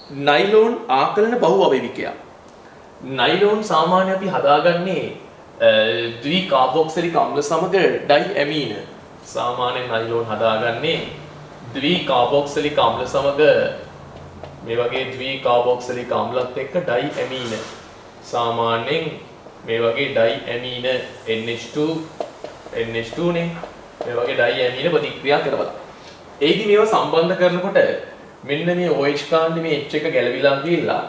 නයිලෝන් ආකලන බහු අවයවිකයක්. නයිලෝන් සාමාන්‍ය අපි හදාගන්නේ ද්වි කාබොක්සිලික් අම්ල සමග ඩයිඇමීන. සාමාන්‍යයෙන් නයිලෝන් හදාගන්නේ ද්වි කාබොක්සිලික් අම්ල සමග මේ වගේ ද්වි කාබොක්සිලික් අම්ලත් එක්ක ඩයිඇමීන. සාමාන්‍යයෙන් මේ වගේ ඩයිඇමීන NH2 නේ. මේ වගේ ඩයිඇමීන ප්‍රතික්‍රියා කරවලා. ඒකි මේව සම්බන්ධ කරනකොට මෙන්න මේ OH කාණ්ඩේ මේ H එක ගැලවිලා ගිහිල්ලා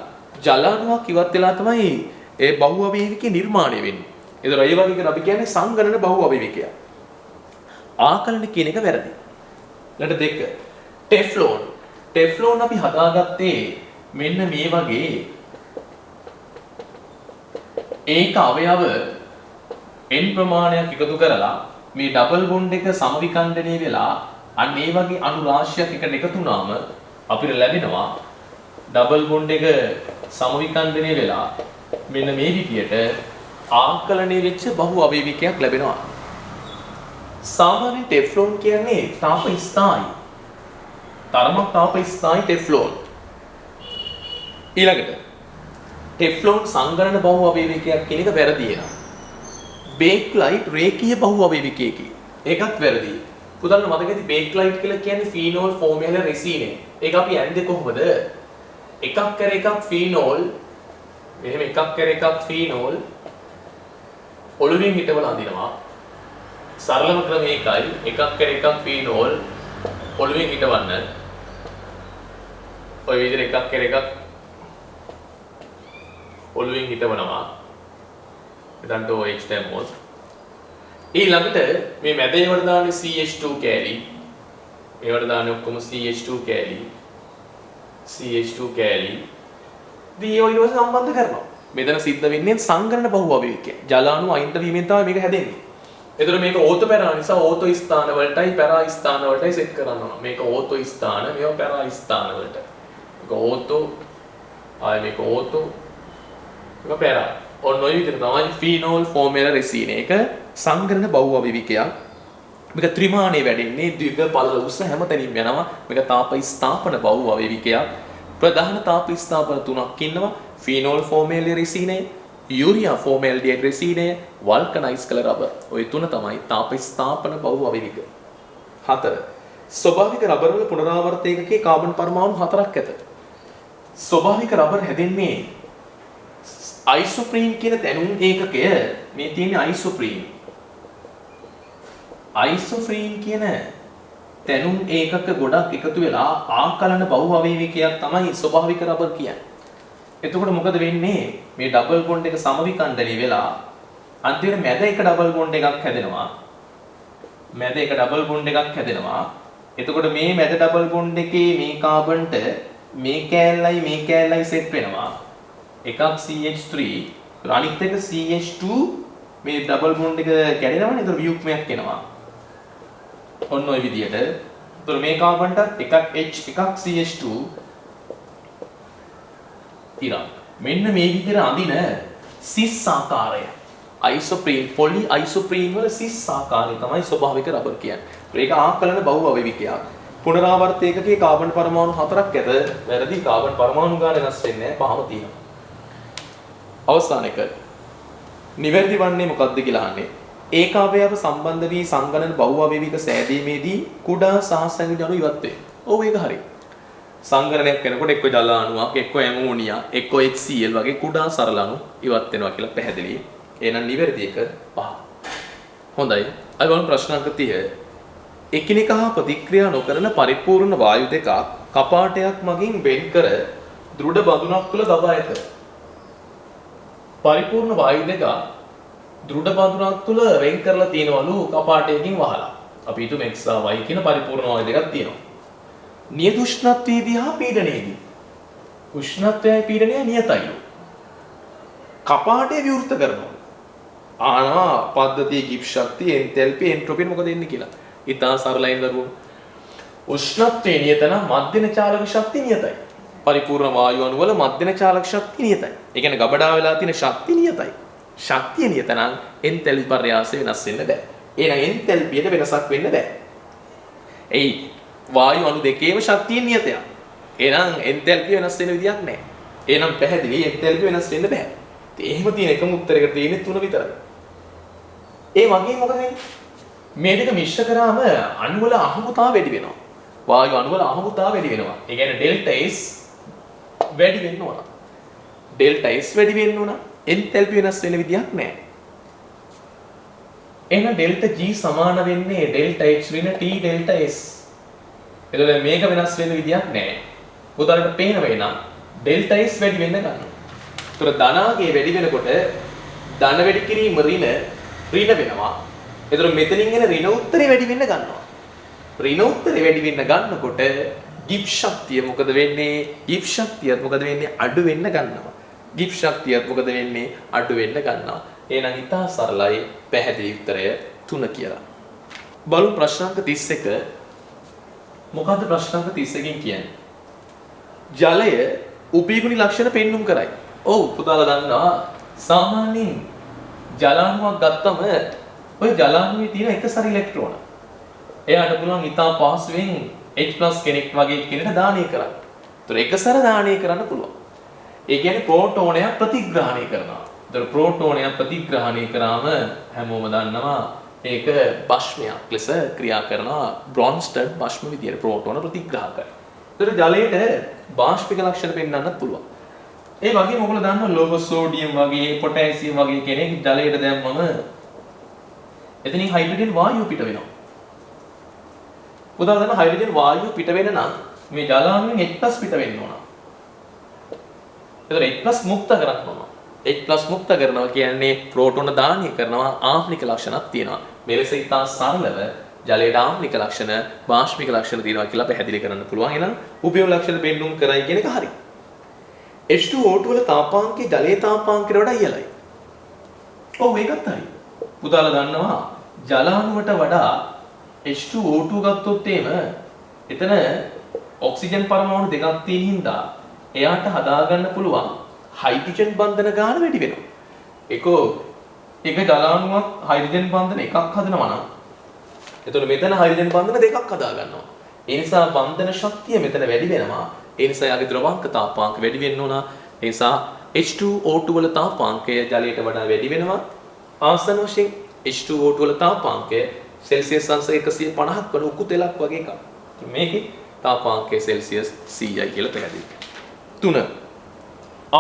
ජල අණුවක් ඉවත් වෙලා තමයි ඒ බහු අවයවිකේ නිර්මාණය වෙන්නේ. ඒතර ඒ වගේ කෙනා අපි කියන්නේ සංගණන බහු අවයවිකය. ආකලන කියන එක වැරදි. ඊළඟ දෙක ටෙෆ්ලෝන්. ටෙෆ්ලෝන් අපි හදාගත්තේ මෙන්න මේ වගේ ඒක අවයව n ප්‍රමාණයක් එකතු කරලා මේ ඩබල් බොන්ඩ් එක සමවිකණ්ඩනය වෙලා අන්න ඒ වගේ අණු රාශියක් එකට එකතු වුණාම අපිට ලැබෙනවා ඩබල් බොන්ඩ් එක සමවිකණ්ඩනය වෙලා මෙන්න මේ විදියට ආකලනය වෙච්ච බහු අවයවිකයක් ලැබෙනවා. සාමාන්‍ය ටෙෆ්ලෝන් කියන්නේ තාප ස්ථායි. තරමක් තාප ස්ථායි ටෙෆ්ලෝන්. ඊළඟට ටෙෆ්ලෝන් සංගණන බහු අවයවිකයක් කියන එක වැරදි වෙනවා. බේක්ලයිට් රේඛීය බහු අවයවිකයකි. ඒකත් වැරදි. පුතන්න මතක ඇති බේක්ලයිට් කියලා කියන්නේ ෆීනෝල් ෆෝමේල රෙසිනේ. ඒක අපි ඇන්දේ කොහොමද? එකක් කර එකක් ෆීනෝල් මෙහෙම එකක් කර එකක් ෆීනෝල් ඔළුවෙන් හිටවලා අඳිනවා. සරලම ක්‍රම ඒකයි. එකක් කර එකක් ෆීනෝල් ඔළුවෙන් හිටවන්න. ඔය විදිහට එකක් කර එකක් ඔළුවෙන් හිටවනවා. එතනට OH දැම්මොත් ඊළඟට මේ මැද ඒවට දාන්නේ CH2 කෑලි. මේවට දාන්නේ ඔක්කොම CH2 කෑලි. CH2 කෑලි. දී ඔය ඉව සම්බන්ධ කරනවා. මෙතන සිද්ධ වෙන්නේ සංගණන බහු අවයවිකය. ජල අණු අයින්ට වීමෙන් තමයි මේක හැදෙන්නේ. ඒතර මේක ඕතෝ පැරා නිසා ඕතෝ ස්ථාන වලටයි පැරා ස්ථාන වලටයි සෙට් කරන්න ඕන. මේක ඕතෝ ස්ථාන, මේක පැරා ස්ථාන වලට. මේක ඕතෝ ආයි මේක ඕතෝ මේක පැරා. ඔන්න ඔය විදිහට තමයි ෆීනෝල් ෆෝමේල රෙසින එක සංගණන බහු අවයවිකයක්. මේක ත්‍රිමාණයේ වැඩෙන්නේ දිග පළල උස හැමතැනින්ම යනවා. මේක තාප ස්ථාපන බහු අවයවිකයක්. ප්‍රධාන තාප ස්ථාපන තුනක් ඉන්නවා. ෆීනෝල් ෆෝමේල රෙසිනය, යූරියා ෆෝමේල් ඩියට් රෙසිනය, වල්කනයිස් කළ රබර්. ඔය තුන තමයි තාප ස්ථාපන බහු අවයවික. 4. ස්වභාවික රබර් වල පුනරාවර්ත ඒකකයේ කාබන් පරමාණු 4ක් ඇත. ස්වභාවික රබර් හැදෙන්නේ අයිසෝප්‍රීන් කියන දැනුම් ඒකකය මේ තියෙන්නේ අයිසෝප්‍රීන්. අයිසෝප්‍රීන් කියන දැනුම් ඒකක ගොඩක් එකතු වෙලා ආකලන බහු අවයවිකයක් තමයි ස්වභාවික රබර් කියන්නේ. එතකොට මොකද වෙන්නේ? මේ ඩබල් බොන්ඩ් එක සමවිකණ්ඩනය වෙලා අන්තිමට මැද එක ඩබල් බොන්ඩ් එකක් හැදෙනවා. මැද එක ඩබල් බොන්ඩ් එකක් හැදෙනවා. එතකොට මේ මැද ඩබල් බොන්ඩ් එකේ මේ කාබන්ට මේ කෑල්ලයි සෙට් වෙනවා. එකක් CH3 අනිත් එක CH2 මේ ඩබල් බොන්ඩ් එක කැඩෙනවනේ. ඒතර වියුක්මයක් එනවා. ඔන්න ඔය විදියට. ඒතර මේ කාබන්ට එකක් H එකක් CH2 ඉරන්. මෙන්න මේ විදිහට අඳින සිස් ආකාරය අයිසෝප්‍රීන් පොලි අයිසෝප්‍රීන් වල සිස් ආකාරය තමයි ස්වභාවික රබර් කියන්නේ. ඒක ආකලන බහු අවයවිකයක්. පුනරාවර්ත ඒකකයේ කාබන් පරමාණු 4ක් ඇත. වැරදි කාබන් පරමාණු ගාන වෙනස් වෙන්නේ නැහැ. පහම තියෙනවා. අවසාන එක නිවැරදි වන්නේ මොකක්ද කියලා අහන්නේ. ඒකාවයව සම්බන්ධ වී සංගණන බහු අවයවික සෑදීමේදී කුඩා සහසංයෝජන අණු ඉවත් වේ. ඔව් ඒක හරි. සංගණනයක් කරනකොට එක්ක ජල අණුවක්, එක්ක ඇමෝනියා, එක්ක HCl වගේ කුඩා සරල අණු ඉවත් වෙනවා කියලා පැහැදිලි. එහෙනම් නිවැරදි එක 5. හොඳයි. අය බලමු ප්‍රශ්න අංක 30. එකිනෙක හා ප්‍රතික්‍රියා නොකරන පරිපූර්ණ වායු දෙකක් කපාටයක් මගින් වෙන් කර දෘඩ බඳුනක් තුළ දබා ඇත. පරිපූර්ණ වායු දෙක දෘඩ බඳුනක් තුළ වෙන් කරලා තියෙනවලු කපාටයකින් වහලා. අපි හිතමු x සහ y කියන පරිපූර්ණ වායු දෙකක් තියෙනවා. නියත උෂ්ණත්වයේදී හා පීඩනයේදී. උෂ්ණත්වයයි පීඩනයයි නියතයි. කපාටය විවෘත කරනවා. ආනා පද්ධතිය ගිබ්ස් ශක්තිය එන්තැල්පි එන්ට්‍රොපි මොකද එන්නේ කියලා. ඉතා සරලයින් දරුවෝ. උෂ්ණත්වයේ නියත නම් මධ්‍යන චාලක ශක්තිය නියතයි. පරිපූර්ණ වායු අණු වල මධ්‍යන චාලක ශක්තිය නියතයි. ඒ කියන්නේ ගබඩා වෙලා තියෙන ශක්තිය නියතයි. ශක්තිය නියත නම් එන්තැල්පි පර්යාසය වෙනස් වෙන්න බෑ. එහෙනම් එන්තැල්පියට වෙනසක් වෙන්න බෑ. එයි වායු අණු දෙකේම ශක්තිය නියතයක්. එහෙනම් එන්තැල්පිය වෙනස් වෙන විදියක් නැහැ. එහෙනම් පැහැදිලි එන්තැල්පිය වෙනස් වෙන්න බෑ. ඉතින් එහෙම තියෙන එකම උත්තරයකට තියෙන්නේ 3 විතරයි. ඒ වගේ මොකද වෙන්නේ? මේ දෙක මිශ්‍ර කරාම අණු වල අහඹුතාව වැඩි වෙනවා. වායු අණු වල අහඹුතාව වැඩි වෙනවා. ඒ කියන්නේ ඩෙල්ටා S වැඩි වෙන්න ඕන. ඩෙල්ටා S වැඩි වෙන්න ඕන. එන්තැල්පි වෙනස් වෙන විදියක් නැහැ. එහෙනම් ඩෙල්ටා G සමාන වෙන්නේ ඩෙල්ටා H ඍණ T ඩෙල්ටා S. එතකොට මේක වෙනස් වෙන විදියක් නැහැ. උදාහරණයක් පේන වෙයි නම් ඩෙල්ටා S වැඩි වෙන්න ගන්නවා. ඒතර ධනාගයේ වැඩි වෙනකොට ධන වැඩි කිරීම ඍණ වෙනවා. ඒතර මෙතනින් එන ඍණ උත්තරේ වැඩි වෙන්න ගන්නවා. ඍණ උත්තරේ වැඩි වෙන්න ගන්නකොට ගිබ් ශක්තිය මොකද වෙන්නේ? ගිබ් ශක්තියත් මොකද වෙන්නේ? අඩු වෙන්න ගන්නවා. ගිබ් ශක්තියත් මොකද වෙන්නේ? අඩු වෙන්න ගන්නවා. එහෙනම් ඉතා සරලයි පැහැදිලි උත්තරය 3 කියලා. බලමු ප්‍රශ්නාංක 31. මොකද්ද ප්‍රශ්නාංක 31කින් කියන්නේ? ජලය උපයෝගී ලක්ෂණ පෙන්눔 කරයි. ඔව් පුතාලා දන්නවා සාමාන්‍යයෙන් ජලාණුවක් ගත්තම ඔය ජලාණුවේ තියෙන එක සැර ඉලෙක්ට්‍රෝන. එයාට පුළුවන් ඉතා පහසුවෙන් H+ කෙනෙක් වගේ කෙනෙක්ට දානය කරන්න. ඒතර එක සැර දානය කරන්න පුළුවන්. ඒ කියන්නේ ප්‍රෝටෝනයක් ප්‍රතිග්‍රහණය කරනවා. ඒතර ප්‍රෝටෝනයක් ප්‍රතිග්‍රහණය කරාම හැමෝම දන්නවා ඒක භස්මයක් ලෙස ක්‍රියා කරනවා. බ්‍රොන්ස්ටඩ් භස්ම විදියට ප්‍රෝටෝන ප්‍රතිග්‍රහ කරනවා. ඒතර ජලයට බාෂ්පික ලක්ෂණ පෙන්වන්නත් පුළුවන්. ඒ වගේම ඔයගොල්ලෝ දන්නවා ලෝහ සෝඩියම් වගේ පොටෑසියම් වගේ කෙනෙක් ජලයට දැම්මම එතනින් හයිඩ්‍රජන් වායුව පිට වෙනවා. උදාහරණයක් හයිඩ්‍රජන් වායුව පිට වෙන නම් මේ ජලාණුවෙන් H+ පිට වෙන්න ඕන. ඒතර H+ මුක්ත කරන්න ඕන. H+ මුක්ත කරනවා කියන්නේ ප්‍රෝටෝන දානය කරනවා ආම්ලික ලක්ෂණක් තියෙනවා. මේ ලෙස ඉතා සරලව ජලයට ආම්ලික ලක්ෂණ, බාෂ්පික ලක්ෂණ තියෙනවා කියලා පැහැදිලි කරන්න පුළුවන්. එහෙනම් උපයෝග ලක්ෂණ පෙන්눔 කරයි කියන එක හරි. H2O2 වල තාපාංකය ජලයේ තාපාංකයට වඩා ඉහළයි. ඔව් ඒකත් හරි. පුතාලා දන්නවා ජලාණුවට වඩා H2O2 ගත්තොත් එතන ඔක්සිජන් පරමාණු දෙකක් තියෙන හින්දා එයාට හදාගන්න පුළුවන් හයිඩ්‍රජන් බන්ධන ගාන වැඩි වෙනවා. එක ජලාණුවක් හයිඩ්‍රජන් බන්ධන එකක් හදනවා නම් එතකොට මෙතන හයිඩ්‍රජන් බන්ධන දෙකක් හදා ගන්නවා. ඒ නිසා බන්ධන ශක්තිය මෙතන වැඩි වෙනවා. ඒ නිසා යාගේ ද්‍රවාංක තාපාංක වැඩි වෙන්න ඕන. ඒ නිසා H2O2 වල තාපාංකය ජලයට වඩා වැඩි වෙනවා. ආසන්න වශයෙන් H2O2 වල තාපාංකය සෙල්සියස් අංශ 150ක් වන උකු තෙලක් වගේ එකක්. මේකේ තාපාංකය සෙල්සියස් 100යි කියලා පැහැදිලි. 3.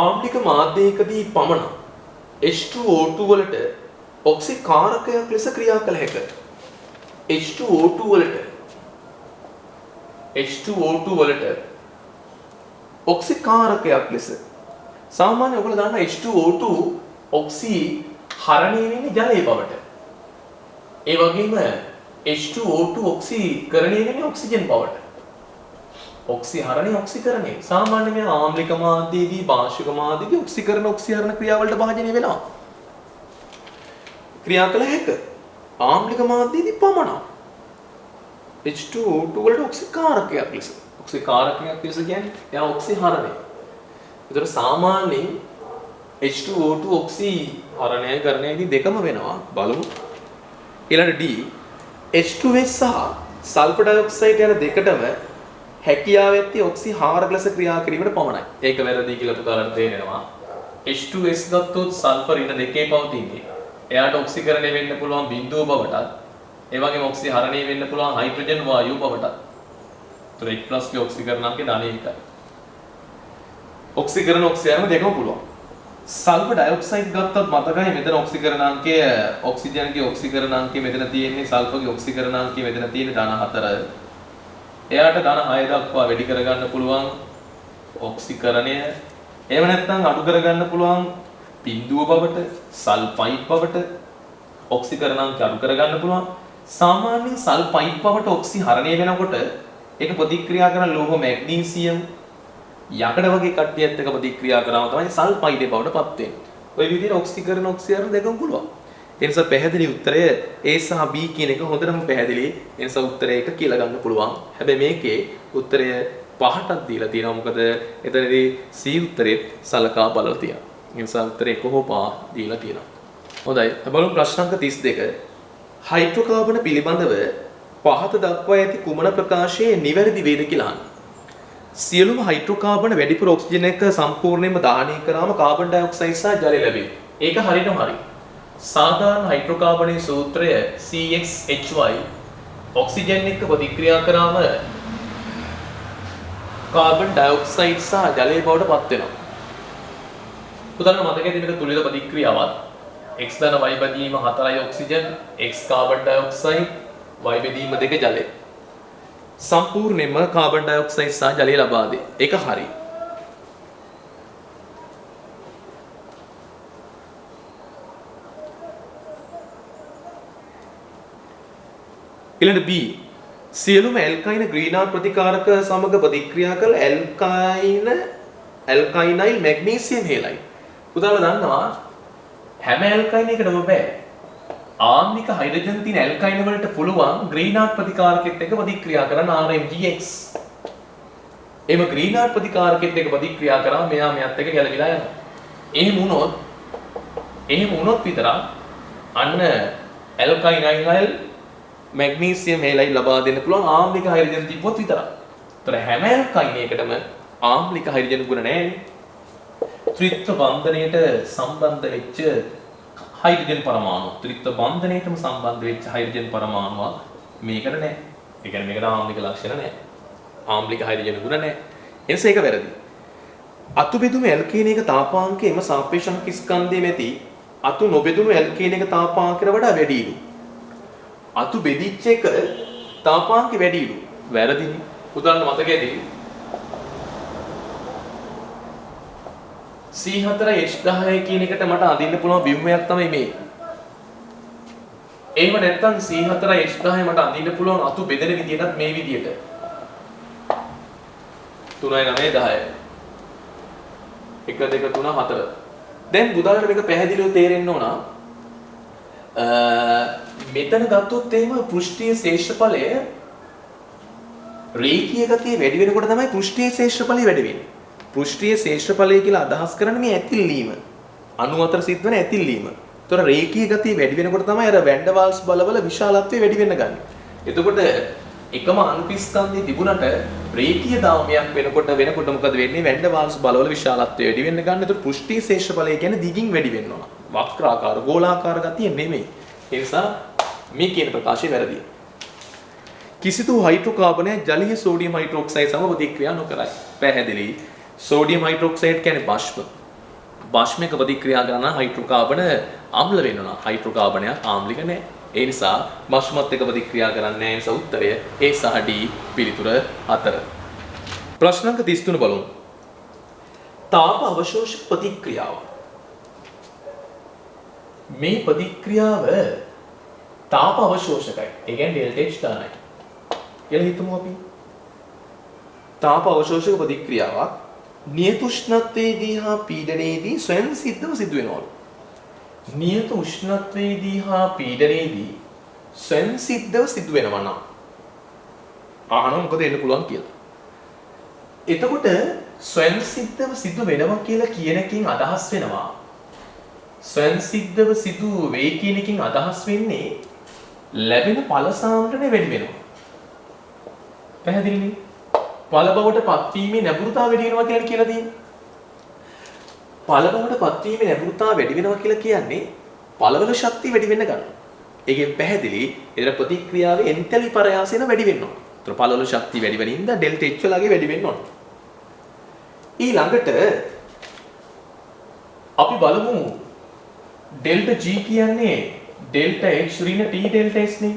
ආම්ලික මාධ්‍යයකදී පමණ H2O2 වලට ඔක්සිකාරකයක් ලෙස ක්‍රියා කළ හැක. H2O2 වලට ඔක්සිකාරකයක් ලෙස සාමාන්‍ය ඔයගොල්ලෝ දන්නා H2O2 ඔක්සි හරණය වෙන්නේ ජලයේ බවට. ඒ වගේම H2O2 ඔක්සිකරණය වෙන්නේ ඔක්සිජන් බවට. ඔක්සි හරණය ඔක්සිකරණය සාමාන්‍ය මේ ආම්ලික මාධ්‍යයේදී භාෂික මාධ්‍යයේදී ඔක්සිකරණ ඔක්සිහරණ ක්‍රියාවලට භාජනය වෙනවා. ක්‍රියා කළ හැක. ආම්ලික මාධ්‍යයේදී පමණක් H2O2 වලට ඔක්සිකාරකයක් ලෙස. ඔක්සිකාරකයක් ලෙස කියන්නේ එයා ඔක්සිහරණය. ඒතර සාමාන්‍යයෙන් H2O2 ඔක්සිහරණය කරණයේදී දෙකම වෙනවා. බලමු. ඊළඟ D H2S සහ සල්ෆර් ඩයොක්සයිඩ් යන දෙකටම හැකියාව ඇති ඔක්සිහාරක ලෙස ක්‍රියා කිරීමට පමණයි. ඒක වැරදි කියලා පුතාලට තේරෙනවා. H2S ගත්තොත් සල්ෆර් ඉන්න දෙකේ පවතින්නේ. එයාට ඔක්සිකරණය වෙන්න පුළුවන් බිඳුව බවටත් ඒ වගේම ඔක්සිහරණය වෙන්න පුළුවන් හයිඩ්‍රජන් වායුව බවටත්. ඒතර H+ ගේ ඔක්සිකරණාංකය ධන 1යි. ඔක්සිකරණ ඔක්සිහරණ දෙකම පුළුවන්. සල්ෆර් ඩයොක්සයිඩ් ගත්තොත් මතකයි මෙතන ඔක්සිකරණාංකය ඔක්සිජන්ගේ ඔක්සිකරණාංකය මෙතන තියෙන්නේ සල්ෆර්ගේ ඔක්සිකරණාංකය මෙතන තියෙන්නේ ධන 4. එයාට ධන 6 දක්වා වැඩි කරගන්න පුළුවන් ඔක්සිකරණය. එහෙම නැත්නම් අඩු කරගන්න පුළුවන් බිඳුව බවට, සල්ෆයිඩ් බවට ඔක්සිකරණාංකය අඩු කරගන්න පුළුවන්. සාමාන්‍යයෙන් සල්ෆයිඩ් බවට ඔක්සිහරණය වෙනකොට ඒක ප්‍රතික්‍රියා කරන ලෝහ මැග්නීසියම් යකඩ වගේ කට්ටියත් එක්ක ප්‍රතික්‍රියා කරාම තමයි සල්ෆයිඩ් බවට පත් වෙන්නේ. ওই විදිහට ඔක්සිකරණ ඔක්සිහරණ දෙකම පුළුවන්. ඒ නිසා පැහැදිලි උත්තරය A සහ B කියන එක හොඳටම පැහැදිලි. ඒ නිසා උත්තරය 1 කියලා ගන්න පුළුවන්. හැබැයි මේකේ උත්තරය 5ටක් දීලා තියෙනවා. මොකද එතනදී C උත්තරේ සලකා බලලා තියෙනවා. ඒ නිසා උත්තරය 1 හෝ 5 දීලා තියෙනවා. හොඳයි. බලමු ප්‍රශ්නාංක 32. හයිඩ්‍රෝකාබන පිළිබඳව පහත දක්වා ඇති කුමන ප්‍රකාශයේ නිවැරදි වේද කියලා අහන්න. සියලුම හයිඩ්‍රෝකාබන වැඩිපුර ඔක්සිජන් එක සම්පූර්ණයෙන්ම දහනය කරාම කාබන් ඩයොක්සයිඩ් සහ ජලය ලැබේ. ඒක හරියටම හරි. සාධාරණ හයිඩ්‍රෝකාබනයේ සූත්‍රය CXHY ඔක්සිජන් එක්ක ප්‍රතික්‍රියා කරාම කාබන් ඩයොක්සයිඩ් සහ ජලය බවට පත් වෙනවා. උදාහරණ මතකයේ මේක තුලිත ප්‍රතික්‍රියාවක් X ධන Y බැදීම 4යි oxygen X carbon dioxide Y බෙදීම 2 ජලය. සම්පූර්ණයෙන්ම කාබන් ඩයොක්සයිඩ් සහ ජලය ලබා දේ. ඒක හරි. ඊළඟ B සියලුම ඇල්කයින ග්‍රීන්හාවුස් ප්‍රතිකාරක සමග ප්‍රතික්‍රියා කළ ඇල්කයිනයිල් මැග්නීසියම් හේලයිඩ්. උදාහරණ දන්නවා හැම ඇල්කයින එකටම බෑ. ආම්ලික හයිඩ්‍රජන් තියෙන ඇල්කයින වලට පුළුවන් ග්‍රීන්හාවුස් ප්‍රතිකාරකෙත් එක්ක ප්‍රතික්‍රියා කරන්න RMGX. එහෙම ග්‍රීන්හාවුස් ප්‍රතිකාරකෙත් එක්ක ප්‍රතික්‍රියා කරාම මෙයා මෙයත් එක්ක ගැලවිලා යනවා. එහෙම වුණොත් විතරක් අන්න ඇල්කයිනයිල් මැග්නීසියම් හේලයිඩ් ලබා දෙන්න පුළුවන් ආම්ලික හයිඩ්‍රජන් තිබ්බොත් විතරක්. ඒතර හැම ඇල්කයින එකටම ආම්ලික හයිඩ්‍රජන් ගුණ නැහැ. ත්‍රිත්ව බන්ධනයට සම්බන්ධ වෙච්ච හයිඩ්‍රජන් පරමාණු ත්‍රිත්ව බන්ධනයටම සම්බන්ධ වෙච්ච හයිඩ්‍රජන් පරමාණුවක් මේකට නැහැ. ඒ කියන්නේ මේකට ආම්ලික ලක්ෂණ නැහැ. ආම්ලික හයිඩ්‍රජන් ගුණ නැහැ. එනිසා ඒක වැරදි. අතු බෙදුණු ඇල්කේනයක තාපාංකය එම සාපේක්ෂක ස්කන්ධයේ මැති අතු නොබෙදුණු ඇල්කේනයක තාපාංකයට වඩා වැඩිලු. අතු බෙදිච්ච එක තාපාංකය වැඩිලු. වැරදිනේ. උදාහරණ මතකයේදී C4H10 කියන එකට මට අඳින්න පුළුවන් ව්‍යුහයක් තමයි මේ. එහෙම නැත්නම් C4H10 මට අඳින්න පුළුවන් අතු බෙදෙන විදියටත් මේ විදියට. 3 9 10 1 2 3 4. දැන් බුදාලට මේක පැහැදිලිව තේරෙන්න ඕන. මෙතන ගත්තොත් එහෙම පෘෂ්ඨීය ශේෂ්ඨඵලය රේඛීය ගතිය වැඩි වෙනකොට තමයි පෘෂ්ඨීය ශේෂ්ඨඵලය වැඩි වෙන්නේ. පෘෂ්ඨීය ශේෂ්ඨඵලය කියලා අදහස් කරන්නේ මේ ඇතිල්ලීම. අණු අතර සිද්ධ වෙන ඇතිල්ලීම. ඒතොර රේඛීය ගතිය වැඩි වෙනකොට තමයි අර වැන් ඩර් වාල්ස් බලවල විශාලත්වය වැඩි වෙන්න ගන්න. එතකොට එකම අනුපිස්කන්ධය තිබුණට රේඛීය දාමයක් වෙනකොට මොකද වෙන්නේ? වැන් ඩර් වාල්ස් බලවල විශාලත්වය වැඩි වෙන්න ගන්න. ඒතොර පෘෂ්ඨීය ශේෂ්ඨඵලය කියන්නේ දිගින් වැඩි වෙන්න ඕන. වක්‍රාකාර ගෝලාකාර ගතිය නෙමෙයි. ඒ නිසා මේ කියන ප්‍රකාශය වැරදියි. කිසිදු හයිඩ්‍රෝකාබනයක් ජලීය සෝඩියම් හයිඩ්‍රොක්සයිඩ් සමග ප්‍රතික්‍රියා නොකරයි. පැහැදිලි. සෝඩියම් හයිඩ්‍රොක්සයිඩ් කියන්නේ භස්ම. භස්මයක ප්‍රතික්‍රියා කරන හයිඩ්‍රෝකාබන අම්ල වෙනවා. හයිඩ්‍රෝකාබනයක් ආම්ලික නැහැ. ඒ නිසා භස්මත් එක්ක ප්‍රතික්‍රියා කරන්නේ නැහැ. ඒ නිසා උත්තරය A සහ D පිළිතුර 4. ප්‍රශ්න අංක 33 බලමු. තාප අවශෝෂක ප්‍රතික්‍රියාව. මේ ප්‍රතික්‍රියාව තාප අවශෝෂකයි. ඒ කියන්නේ ඩෙල්ටා H ගන්නයි. කියලා හිතමු අපි. තාප අවශෝෂක ප්‍රතික්‍රියාවක් නියත උෂ්ණත්වයේදී හා පීඩනයේදී ස්වයං සිද්ධව සිදු වෙනවලු. නියත උෂ්ණත්වයේදී හා පීඩනයේදී ස්වයං සිද්ධව සිදු වෙනවා නම් අහනවා මොකද වෙන්න පුළුවන් කියලා. එතකොට ස්වයං සිද්ධව සිදු වෙනවා කියලා කියන එකකින් අදහස් වෙනවා ස්වයං සිද්ධව සිදු වේ කියන එකකින් අදහස් වෙන්නේ ලැබෙන ඵල සාන්ද්‍රණය වැඩි වෙනවා. පැහැදිලිනේ? ඵල බවට පත්වීමේ නැඹුරුතාව වැඩි වෙනවා කියලා තියෙන්නේ. ඵල බවට පත්වීමේ නැඹුරුතාව වැඩි වෙනවා කියලා කියන්නේ ඵලවල ශක්තිය වැඩි වෙන්න ගන්නවා. ඒකෙන් පැහැදිලි ඒතර ප්‍රතික්‍රියාවේ එන්තැලි පරයාසයන වැඩි වෙනවා. ඒතර ඵලවල ශක්තිය වැඩි වෙනින්ද ඩෙල්ටා H වලගේ වැඩි වෙන්න ඕන. ඊළඟට අපි බලමු ඩෙල්ටා G කියන්නේ ඩෙල්ටා H ඍණ T ඩෙල්ටා S නේ.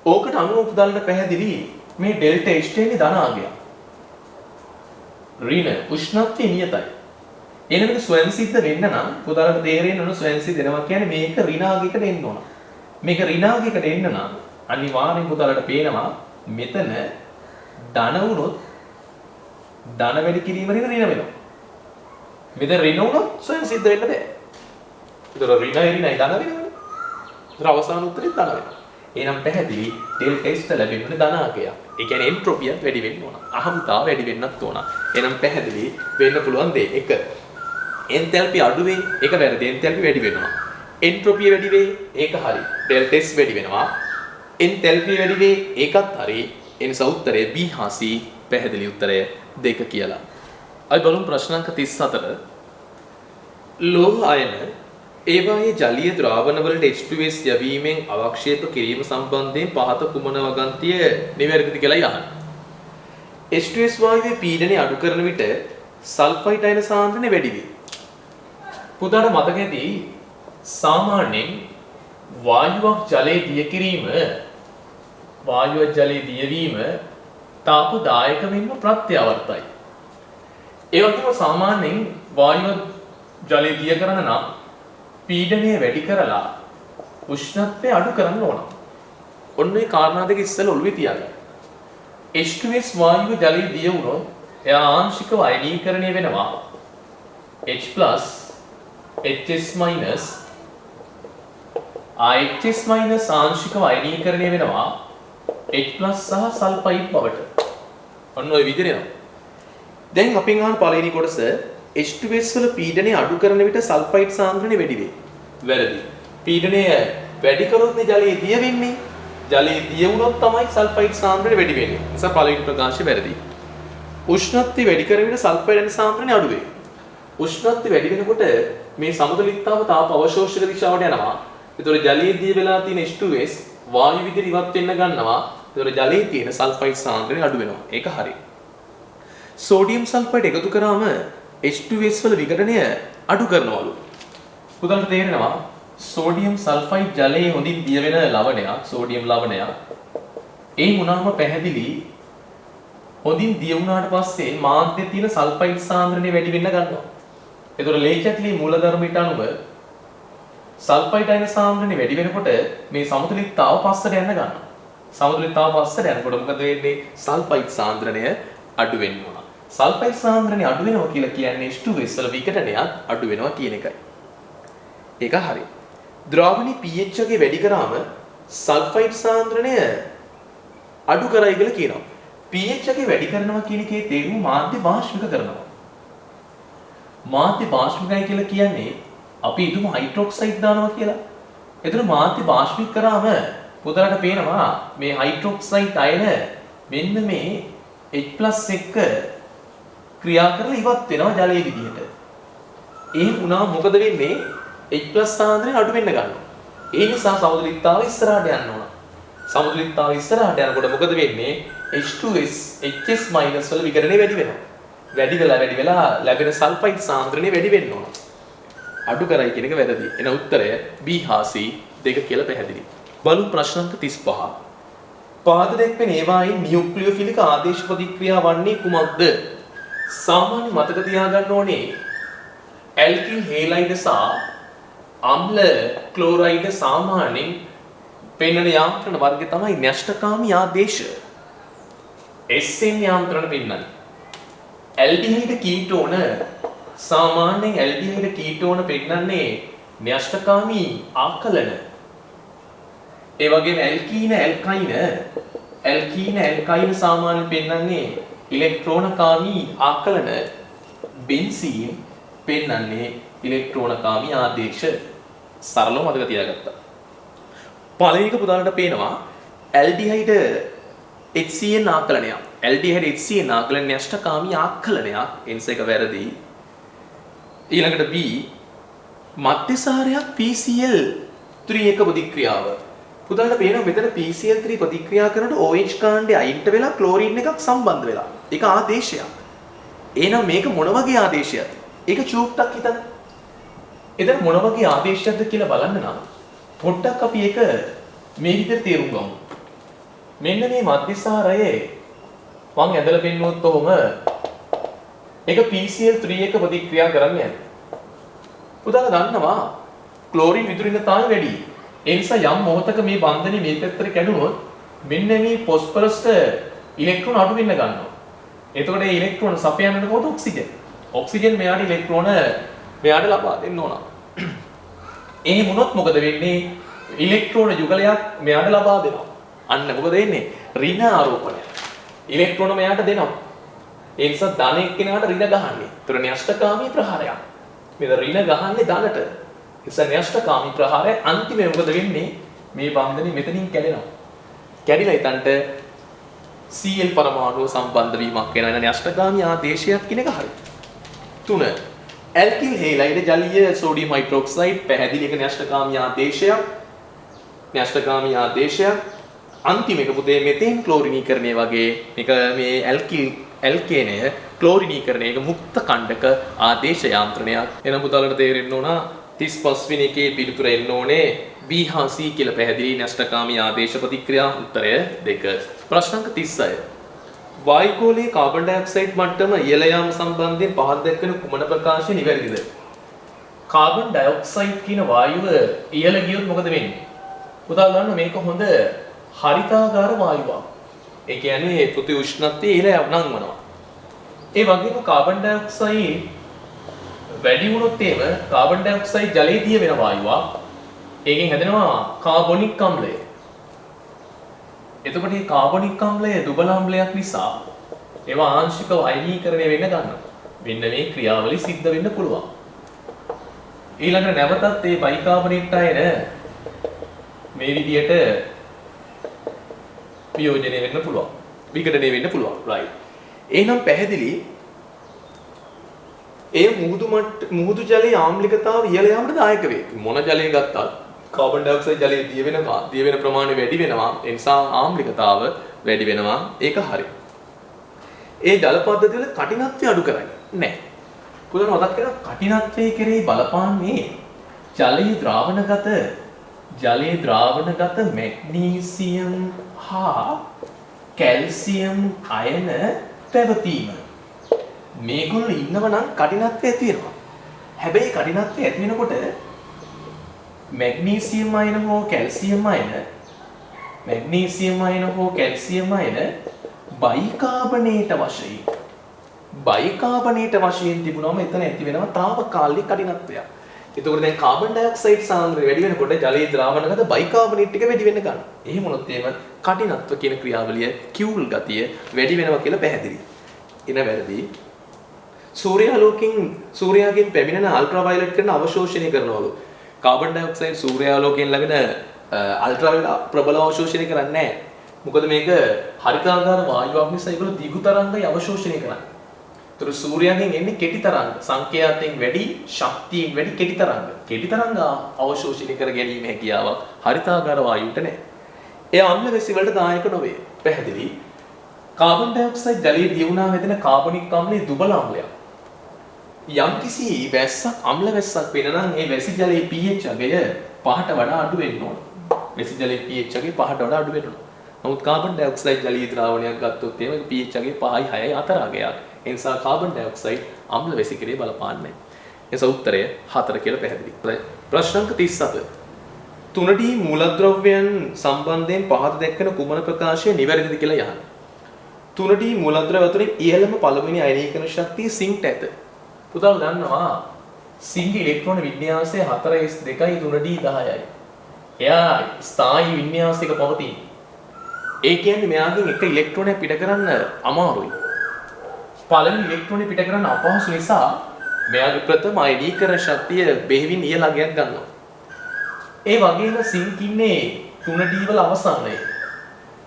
ඕකට අනුව පුදාලට පැහැදිලි මේ ඩෙල්ටා H කියන්නේ ධනාගය. ඍණ උෂ්ණත්වය නියතයි. එන මේක ස්වයං සිද්ධ වෙන්න නම් පුදාලට තේරෙන්න ඕන ස්වයං සිද්ධ වෙනවා කියන්නේ මේක ඍණාගයකට එන්න ඕන. මේක ඍණාගයකට එන්න නම් අනිවාර්යෙන් පුදාලට පේනවා මෙතන ධන වුණොත් ධන වැඩි කිරීම ඍණ වෙනවා. මෙතන ඍණ වුණොත් ස්වයං සිද්ධ වෙන්න බෑ. ඒතර ඍණයි ධන වෙනවනේ. ඒතර අවසාන උත්තරේ ධන වෙනවා. එහෙනම් පැහැදිලි ඩෙල්ටා S ලැබෙන්නේ ධනාගයක්. ඒ කියන්නේ එන්ට්‍රොපියත් වැඩි වෙන්න ඕන. අහම්තාව වැඩි වෙන්නත් ඕන. එහෙනම් පැහැදිලි වෙන්න පුළුවන් දේ 1. එන්තැල්පි අඩු වෙයි. ඒක වැරදි. එන්තැල්පි වැඩි වෙනවා. එන්ට්‍රොපිය වැඩි වෙයි. ඒක හරි. ඩෙල්ටා S වැඩි වෙනවා. එන්තැල්පි වැඩි වෙයි. ඒකත් හරි. ඒ නිසා උත්තරය B හා C පැහැදිලි උත්තරය 2 කියලා. අපි බලමු ප්‍රශ්න අංක 34. ලෝහ අයන ඒවායේ ජලීය ද්‍රාවණ වලට H2S යැවීමෙන් අවක්ෂේප කිරීම සම්බන්ධයෙන් පහත කුමන වගන්තිය නිවැරදිද කියලා යහන්න. H2S වායුවේ පීඩනය අඩු කරන විට සල්ෆයිඩ් අයන සාන්ද්‍රණය වැඩි වේ. පුතාට මතක ඇති සාමාන්‍යයෙන් වායුවක් ජලයේ දිය කිරීම වායුව ජලයේ දියවීම තාප දායක වෙන්න ප්‍රත්‍යවර්තයි. ඒ වගේම සාමාන්‍යයෙන් වායුව ජලයේ දිය කරන නම් පීඩනය වැඩි කරලා උෂ්ණත්වය අඩු කරන්න ඕන. ඔන්න ඒ කාරණා දෙක ඉස්සෙල්ලා ඔළුවේ තියාගන්න. H2S වායුව ජලයේ දිය වුණොත් එයා ආංශිකව අයනීකරණය වෙනවා H+ HS- HS- ආංශිකව අයනීකරණය වෙනවා H+ සහ සල්ෆයිඩ් බවට. ඔන්න ඔය විදිහට එනවා. දැන් අපෙන් අහන පළවෙනි කොටස H2S වල පීඩනය අඩු කරන විට සල්ෆයිඩ් සාන්ද්‍රණය වැඩි වේ. වැරදි. පීඩනය වැඩි කරොත් නේ ජලයේ දිය වෙන්නේ. ජලයේ දිය වුණොත් තමයි සල්ෆයිඩ් සාන්ද්‍රණය වැඩි වෙන්නේ. ඒ නිසා පළවෙනි ප්‍රකාශය වැරදි. උෂ්ණත්වය වැඩි කරන විට සල්ෆයිඩ් සාන්ද්‍රණය අඩු වේ. උෂ්ණත්වය වැඩි වෙනකොට මේ සමතුලිතතාව තාප අවශෝෂක දිශාවට යනවා. ඒතකොට ජලයේ දිය වෙලා තියෙන H2S වායු විදිහට ඉවත් වෙන්න ගන්නවා. ඒතකොට ජලයේ තියෙන සල්ෆයිඩ් සාන්ද්‍රණය අඩු වෙනවා. ඒක හරි. සෝඩියම් සල්ෆයිඩ් එකතු කරාම H2S වල විඝටනය අඩු කරනවලු. පුතන්ට තේරෙනවා සෝඩියම් සල්ෆයිඩ් ජලයේ හොඳින් දිය වෙන ලවණයක් සෝඩියම් ලවණයක්. ඒ වුණාම පැහැදිලි හොඳින් දිය වුණාට පස්සේ මාධ්‍යයේ තියෙන සල්ෆයිඩ් සාන්ද්‍රණය වැඩි වෙන්න ගන්නවා. ඒතකොට ලේඛ්‍යත්ලී මූලධර්මයට අනුව සල්ෆයිඩ් අයන සාන්ද්‍රණය වැඩි වෙනකොට මේ සමතුලිතතාව පස්සට යන්න ගන්නවා. සමතුලිතතාව පස්සට යනකොට මොකද වෙන්නේ? සල්ෆයිඩ් සාන්ද්‍රණය අඩු වෙනවා. සල්ෆයිඩ් සාන්ද්‍රණය අඩු වෙනවා කියලා කියන්නේ H2S වල විඝටනයක් අඩු වෙනවා කියන එකයි. ඒක හරි. ද්‍රාවණී pH එක වැඩි කරාම සල්ෆයිඩ් සාන්ද්‍රණය අඩු කරයි කියලා කියනවා. pH එක වැඩි කරනවා කියන එකේ තේරුම මාධ්‍ය වාෂ්පික කරනවා. මාධ්‍ය වාෂ්පිකයි කියලා කියන්නේ අපි හිතමු හයිඩ්‍රොක්සයිඩ් දානවා කියලා. එතන මාධ්‍ය වාෂ්පික කරාම පුතලට පේනවා මේ හයිඩ්‍රොක්සයිඩ් අයන මෙන්න මේ H+ එක්ක ක්‍රියා කරලා ඉවත් වෙනවා ජලයේ විදිහට. ඒ වුණා මොකද වෙන්නේ? H+ සාන්ද්‍රණය අඩු වෙන්න ගන්නවා. ඒ නිසා සමතුලිතතාව ඉස්සරහට යන්න ඕන. සමතුලිතතාව ඉස්සරහට යනකොට මොකද වෙන්නේ? H2S HS- වල විඝටනය වැඩි වෙනවා. වැඩි වෙලා ලැබෙන සල්ෆයිඩ් සාන්ද්‍රණය වැඩි වෙන්න ඕන. අඩු කරයි කියන එක වැරදි. එන උත්තරය B හා C දෙක කියලා පැහැදිලි. බලමු ප්‍රශ්න අංක 35. පාද දැක්වෙන ඒවායින් නියුක්ලියෝෆිලික ආදේශ ප්‍රතික්‍රියා වන්නේ කුමක්ද? සාමාන්‍ය මතක තියාගන්න ඕනේ ඇල්කිල් හේලයිඩ් සහ අම්ල ක්ලෝරයිඩ් සාමාන්‍යයෙන් පෙන්වන යාන්ත්‍රණ වර්ගය තමයි න්‍යෂ්ඨකාමී ආදේශ. SN යාන්ත්‍රණ පෙන්වන්නේ. ඇල්ඩිහයිඩ් කීටෝන සාමාන්‍යයෙන් ඇල්ඩිහයිඩ් කීටෝන පෙන්වන්නේ න්‍යෂ්ඨකාමී ආකලන. ඒ වගේම ඇල්කීන ඇල්කයින සාමාන්‍යයෙන් පෙන්වන්නේ ඉලෙක්ට්‍රෝනකාමී ආකලන. බෙන්සීන් පෙන්වන්නේ ඉලෙක්ට්‍රෝනකාමී ආදේශ. සරලව මතක තියාගත්තා. පළවෙනික පුතාලට පේනවා ඇල්ඩිහයිඩ් HCN ආකලනයක්. Aldehyde HCN ආකලන න්‍යෂ්ඨකාමී ආකලනයක්. එන්ස එක වැරදි. ඊළඟට B මධ්‍යසාරයක් PCl3 එක ප්‍රතික්‍රියාව. පුතාලට පේනවා මෙතන PCl3 ප්‍රතික්‍රියා කරනකොට OH කාණ්ඩය අයින්ට වෙලා ක්ලෝරින් එකක් සම්බන්ධ වෙලා. ඒක ආදේශයක්. එහෙනම් මේක මොන වගේ ආදේශයක්ද? ඒක චූට්ටක් හිතන්න. එතන මොන වගේ ආදේශයක්ද කියලා බලන්න නම් පොඩ්ඩක් අපි ඒක මේ විදිහට තේරුම් ගමු. මෙන්න මේ මධ්‍යසාරයේ මම ඇදලා පෙන්නුවොත් ඔහොම ඒක PCl3 එක ප්‍රතික්‍රියා කරන්නේ නැහැ. පුතාලා දන්නවා ක්ලෝරින් විදුලිනතාවය වැඩි. ඒ නිසා යම් මොහොතක මේ බන්ධනේ මේ පැත්තට කැඩුනොත් මෙන්න මේ ෆොස්ෆරස්ට ඉලෙක්ට්‍රෝන අඩු වෙන්න ගන්නවා. එතකොට මේ ඉලෙක්ට්‍රෝන සපයන්නට කොහොමද ඔක්සිජන්? ඔක්සිජන් මෙයාට ඉලෙක්ට්‍රෝන මෙයාට ලබා දෙන්න ඕන. එහෙම වුණොත් මොකද වෙන්නේ? ඉලෙක්ට්‍රෝන යුගලයක් මෙයාට ලබා දෙනවා. අන්න මොකද වෙන්නේ? ඍණ ආරෝපණය. ඉලෙක්ට්‍රෝන මෙයාට දෙනවා. ඒ නිසා ධන එක්කෙනාට ඍණ ගහන්නේ. ඒතර න්‍යෂ්ඨකාමී ප්‍රහාරයක්. මෙතන ඍණ ගහන්නේ ධනට. ඒ නිසා න්‍යෂ්ඨකාමී ප්‍රහාරය අන්තිමේ මොකද වෙන්නේ? මේ බන්ධනේ මෙතනින් කැඩෙනවා. කැඩිලා ඊතන්ට Cl පරමාණුව සම්බන්ධ වීමක් වෙනවා. එනනේ අෂ්ටගාමී ආදේශයක් කියන එක හරි. 3. ඇල්කිල් හේලයිඩ් ජලීය සෝඩියම් හයිඩ්‍රොක්සයිඩ් පැහැදිලි එක න්‍යෂ්ඨගාමී ආදේශයක්. න්‍යෂ්ඨගාමී ආදේශයක්. අන්තිම එක පුතේ මෙතේන් ක්ලෝරිනීකරණය වගේ මේක මේ ඇල්කේනය ක්ලෝරිනීකරණය එක මුක්ත කණ්ඩක ආදේශ යාන්ත්‍රණයක්. එනම් පුතාලට තේරෙන්න ඕන 35 වෙනි එකේ පිළිතුර එන්න ඕනේ B හා C කියලා පැහැදිලි න්‍යෂ්ඨගාමී ආදේශ ප්‍රතික්‍රියා උත්තරය 2. ප්‍රශ්න 36. වායුගෝලයේ කාබන් ඩයොක්සයිඩ් මට්ටම ඉහළ යාම සම්බන්ධයෙන් පහත දැක්වෙන කුමන ප්‍රකාශය නිවැරදිද? කාබන් ඩයොක්සයිඩ් කියන වායුව ඉහළ ගියොත් මොකද වෙන්නේ? පුතාලා දන්න මේක හොඳ හරිතාගාර වායුවක්. ඒ කියන්නේ පෘථිවි උෂ්ණත්වය ඉහළ නංවනවා. ඒ වගේම කාබන් ඩයොක්සයිඩ් වැඩි වුණොත් කාබන් ඩයොක්සයිඩ් ජලයේ දිය වෙන වායුවක්. ඒකෙන් හැදෙනවා කාබොනික් අම්ලය. එතකොට මේ කාබොනික් අම්ලය දුබල අම්ලයක් නිසා ඒවා ආංශිකව අයනීකරණය වෙන්න ගන්නවා. මෙන්න මේ ක්‍රියාවලිය සිද්ධ වෙන්න පුළුවන්. ඊළඟට නැවතත් මේ බයිකාබොනේට් අයන මේ විදියට වියෝජනය වෙන්න පුළුවන්. විඝටනය වෙන්න පුළුවන්. right. එහෙනම් පැහැදිලි ඒ මුහුදු ජලයේ ආම්ලිකතාව ඉහළ යාමට දායක වේ. මොන ජලය ගත්තත් කාබන් ඩයොක්සයිඩ් ජලයේ දිය වෙන ප්‍රමාණය වැඩි වෙනවා. ඒ නිසා ආම්ලිකතාව වැඩි වෙනවා. ඒක හරි. ඒ ජල පද්ධති වල කඨිනත්වය අඩු කරන්නේ නැහැ. පුදුම මතක් කරගන්න කඨිනත්වයේ කෙරෙහි බලපාන්නේ ජලයේ ද්‍රාවණගත මැග්නීසියම් හා කැල්සියම් අයන පැවතීම. මේගොල්ලෝ ඉන්නව නම් කඨිනත්වය ඇති වෙනවා. හැබැයි කඨිනත්වය ඇති වෙනකොට මැග්නීසියම් අයන හෝ කැල්සියම් අයන බයිකාබනේට වශයෙන් තිබුණාම එතන ඇති වෙනවා తాවකාලික කඨිනත්වයක්. එතකොට දැන් කාබන් ඩයොක්සයිඩ් සාන්ද්‍රය වැඩි වෙනකොට ජලයේ ද්‍රාවණගත බයිකාබනේට් ටික වැඩි වෙන්න ගන්නවා. එහෙම වුණොත් කඨිනත්ව කියන ක්‍රියාවලිය කියුල් ගතිය වැඩි වෙනවා කියලා පැහැදිලි. එන වැරදි. සූර්යාගෙන් පැමිණෙන අල්ට්‍රාවයලට් කරන අවශෝෂණය කරනවලු. කාබන් ඩයොක්සයිඩ් සූර්යාලෝකයෙන් ලැබෙන අල්ට්‍රාවයලට් ප්‍රබල අවශෝෂණය කරන්නේ නැහැ. මොකද මේක හරිතාගාර වායුවක් නිසා ඒගොල්ලෝ දිගු තරංගයි අවශෝෂණය කරන්නේ. ඒතර සූර්යාගෙන් එන්නේ කෙටි තරංග. සංකේතයෙන් වැඩි ශක්තියෙන් වැඩි කෙටි තරංග. කෙටි තරංග අවශෝෂණය කර ගැනීම හැකියාවක් හරිතාගාර වායුවට නැහැ. ඒ අම්ල වැසි වලට දායක නොවේ. පැහැදිලි. කාබන් ඩයොක්සයිඩ් ජලයේ දිය වුණාම හැදෙන කාබොනික් අම්ලයේ දුබල අම්ලයක්. යම්කිසි වැස්සක් අම්ල වැස්සක් වෙන නම් ඒ වැසි ජලයේ pH අගය 5ට වඩා අඩු වෙන්න ඕන. වැසි ජලයේ pH අගය 5ට වඩා අඩු වෙන්න ඕන. නමුත් කාබන් ඩයොක්සයිඩ් ජලීය ද්‍රාවණයක් ගත්තොත් එහෙම pH අගය 5යි 6යි අතර අගයක්. ඒ නිසා කාබන් ඩයොක්සයිඩ් අම්ල වැසි කෙරේ බලපාන්නේ නැහැ. ඒ නිසා උත්තරය 4 කියලා පැහැදිලි. ප්‍රශ්න අංක 37. 3D මූලද්‍රව්‍යයන් සම්බන්ධයෙන් පහත දැක්වෙන කුමන ප්‍රකාශය නිවැරදිද කියලා යහන්න. 3D මූලද්‍රව්‍ය අතරින් ඉහළම පළවෙනි අයනීකරණ ශක්තිය සින්ක්ට ඇත. පුතාලා දන්නවා සින්ක් ඉලෙක්ට්‍රෝන වින්‍යාසය 4s2යි 3d10යි. එයා ස්ථායී වින්‍යාසයක පවතී. ඒ කියන්නේ මෙයාගෙන් එක ඉලෙක්ට්‍රෝනයක් පිට කරන්න අමාරුයි. පළවෙනි ඉලෙක්ට්‍රෝනේ පිට කරන්න අපහසු නිසා මෙයාගේ ප්‍රථම අයනීකරණ ශක්තිය බෙහෙවින් ඉහළ අගයක් ගන්නවා. ඒ වගේම සින්ක් ඉන්නේ 3d වල අවසානයේ.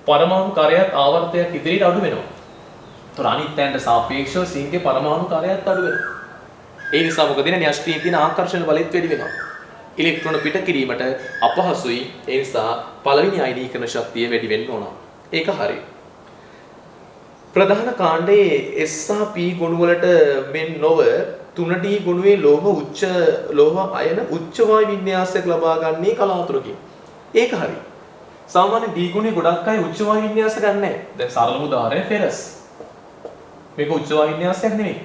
පරමාණු කාර්යයක් ආවර්තයක් ඉදිරියට අඩු වෙනවා. ඒතර අනිත් තැනට සාපේක්ෂව සින්කේ පරමාණු කාර්යයක් අඩු වෙනවා. ඒ නිසා මොකද වෙන්නේ? න්‍යෂ්ටියේ තියෙන ආකර්ෂණ බලයත් වැඩි වෙනවා. ඉලෙක්ට්‍රෝන පිට කිරීමට අපහසුයි. ඒ නිසා පළවෙනි අයනීකරණ ශක්තිය වැඩි වෙන්න ඕන. ඒක හරි. ප්‍රධාන කාණ්ඩයේ S සහ P ගුණ වලට මෙන් නොව 3D ගුණයේ ලෝහ අයන උච්ච වායු වින්‍යාසයක් ලබා ගන්නේ කලාතුරකින්. ඒක හරි. සාමාන්‍ය D ගුණේ ගොඩක් අය උච්ච වායු වින්‍යාස ගන්න නැහැ. දැන් සරලම උදාහරණය ෆෙරස්. මේක උච්ච වායු වින්‍යාසයක් නෙමෙයි.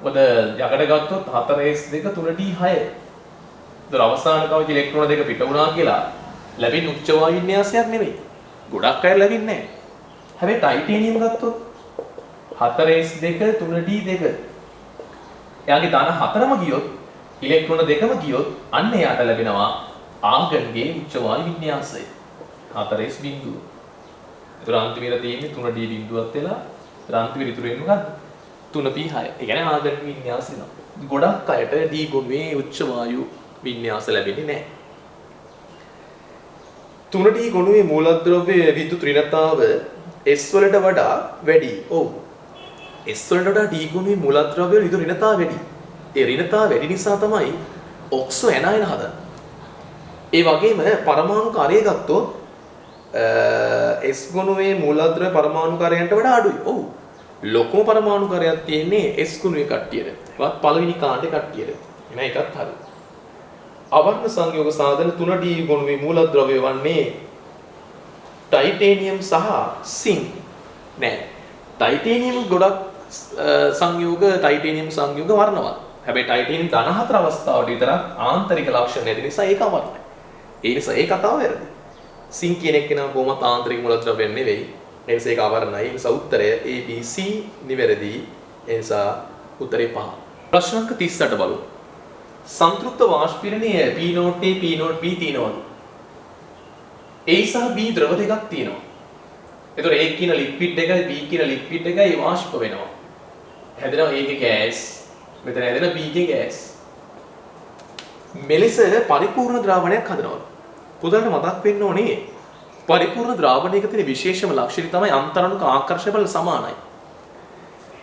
මොකද යකඩ ගත්තොත් 4s2 3d6. ඒතර අවසාන කවච ඉලෙක්ට්‍රෝන දෙක පිට වුණා කියලා ලැබෙන උච්ච වායු වින්‍යාසයක් නෙමෙයි. ගොඩක් අය ලැබෙන්නේ නැහැ. හැබැයි ටයිටේනියම් ගත්තොත් 4s2 3d2. එයාගේ ධන 4ම ගියොත් ඉලෙක්ට්‍රෝන දෙකම ගියොත් අන්න එයාට ලැබෙනවා ආගන්ගේ උච්ච වායු වින්‍යාසය. 4s බිඳුව. ඒතර අන්තිමේට තියෙන්නේ 3d බිඳුවක් වෙලා අන්තිමේට ඉතුරු වෙන්නේ මොකද්ද? 3p6. ඒ කියන්නේ ආගන් වින්‍යාස වෙනවා. ගොඩක් අයට D ගුණයේ උච්ච වායු වින්‍යාස ලැබෙන්නේ නැහැ. 3D ගුණයේ මූලද්‍රව්‍ය විද්‍යුත් ඍණතාව S වලට වඩා වැඩි. ඔව්. S වලට වඩා D ගුණයේ මූලද්‍රව්‍ය වල ඍණතාව වැඩි. ඒ ඍණතාව වැඩි නිසා තමයි ඔක්සෝ ඇනයින හදන්නේ. ඒ වගේම පරමාණු කාර්යය ගත්තොත් S ගුණයේ මූලද්‍රව්‍ය පරමාණු කාර්යයන්ට වඩා අඩුයි. ඔව්. ලොකුම පරමාණු කාර්යයක් තියෙන්නේ S ගුණයේ කට්ටියට. ඒවත් පළවෙනි කාණ්ඩේ කට්ටියට. එහෙනම් ඒකත් හරි. අවර්ණ සංයෝග සාධන 3D ගුණයේ මූලද්‍රව්‍ය වන්නේ ටයිටේනියම් සහ සිංක්. නෑ. ටයිටේනියම් ගොඩක් ටයිටේනියම් සංයෝග වර්ණවත්. හැබැයි ටයිටේනියම් ධන 4 අවස්ථාවට විතරක් ආන්තරික ලක්ෂණ නැති නිසා ඒක අවර්ණයි. ඒ නිසා ඒ කතාව වැරදි. සිංක් කියන එක නම් කොහොමත් ආන්තරික මූලද්‍රව්‍ය නෙවෙයි. ඒ නිසා ඒක අවර්ණයි. ඒ නිසා උත්තරය A B C නිවැරදි. ඒ නිසා උත්තරේ 5. ප්‍රශ්න අංක 38 බලමු. සංතෘප්ත වාෂ්පීරණය P0A P0B තියෙනවලු. A සහ B ද්‍රව දෙකක් තියෙනවා. ඒතකොට A කියන ලිපිඩ් එකයි B කියන ලිපිඩ් එකයි වාෂ්ප වෙනවා. හැදෙනවා A ගේ ගෑස්. මෙතන හැදෙන B ගේ ගෑස්. මෙලෙස පරිපූර්ණ ද්‍රාවණයක් හදනවා. පුදුලට මතක් වෙන්න ඕනේ පරිපූර්ණ ද්‍රාවණයක තියෙන විශේෂම ලක්ෂණය තමයි අන්තරණුක ආකර්ෂණ බල සමානයි.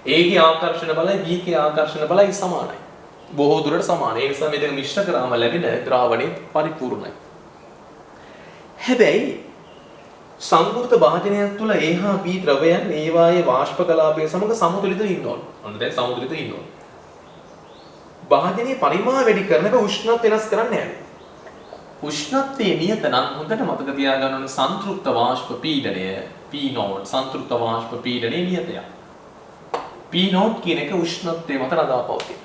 A ගේ ආකර්ෂණ බලයි B ගේ ආකර්ෂණ බලයි සමානයි. බොහෝ දුරට සමානයි. ඒ නිසා මේ දෙක මිශ්‍ර කරාම ලැබෙන ද්‍රාවණය පරිපූර්ණයි. හැබැයි සංවෘත භාජනයක් තුල A හා B ද්‍රවයන් ඒවායේ වාෂ්ප කලාපය සමග සමතුලිතව ඉන්නවලු. අන්න දැන් සමතුලිතව ඉන්නවලු. භාජනයේ පරිමාව වැඩි කරනක උෂ්ණත්වය වෙනස් කරන්නේ නැහැ. උෂ්ණත්වයේ නියත නම් හොඳට මතක තියාගන්න ඕනේ සංතෘප්ත වාෂ්ප පීඩනය P0 සංතෘප්ත වාෂ්ප පීඩනයේ නියතය. P0 කියන එක උෂ්ණත්වයේ මත රඳා පවතී.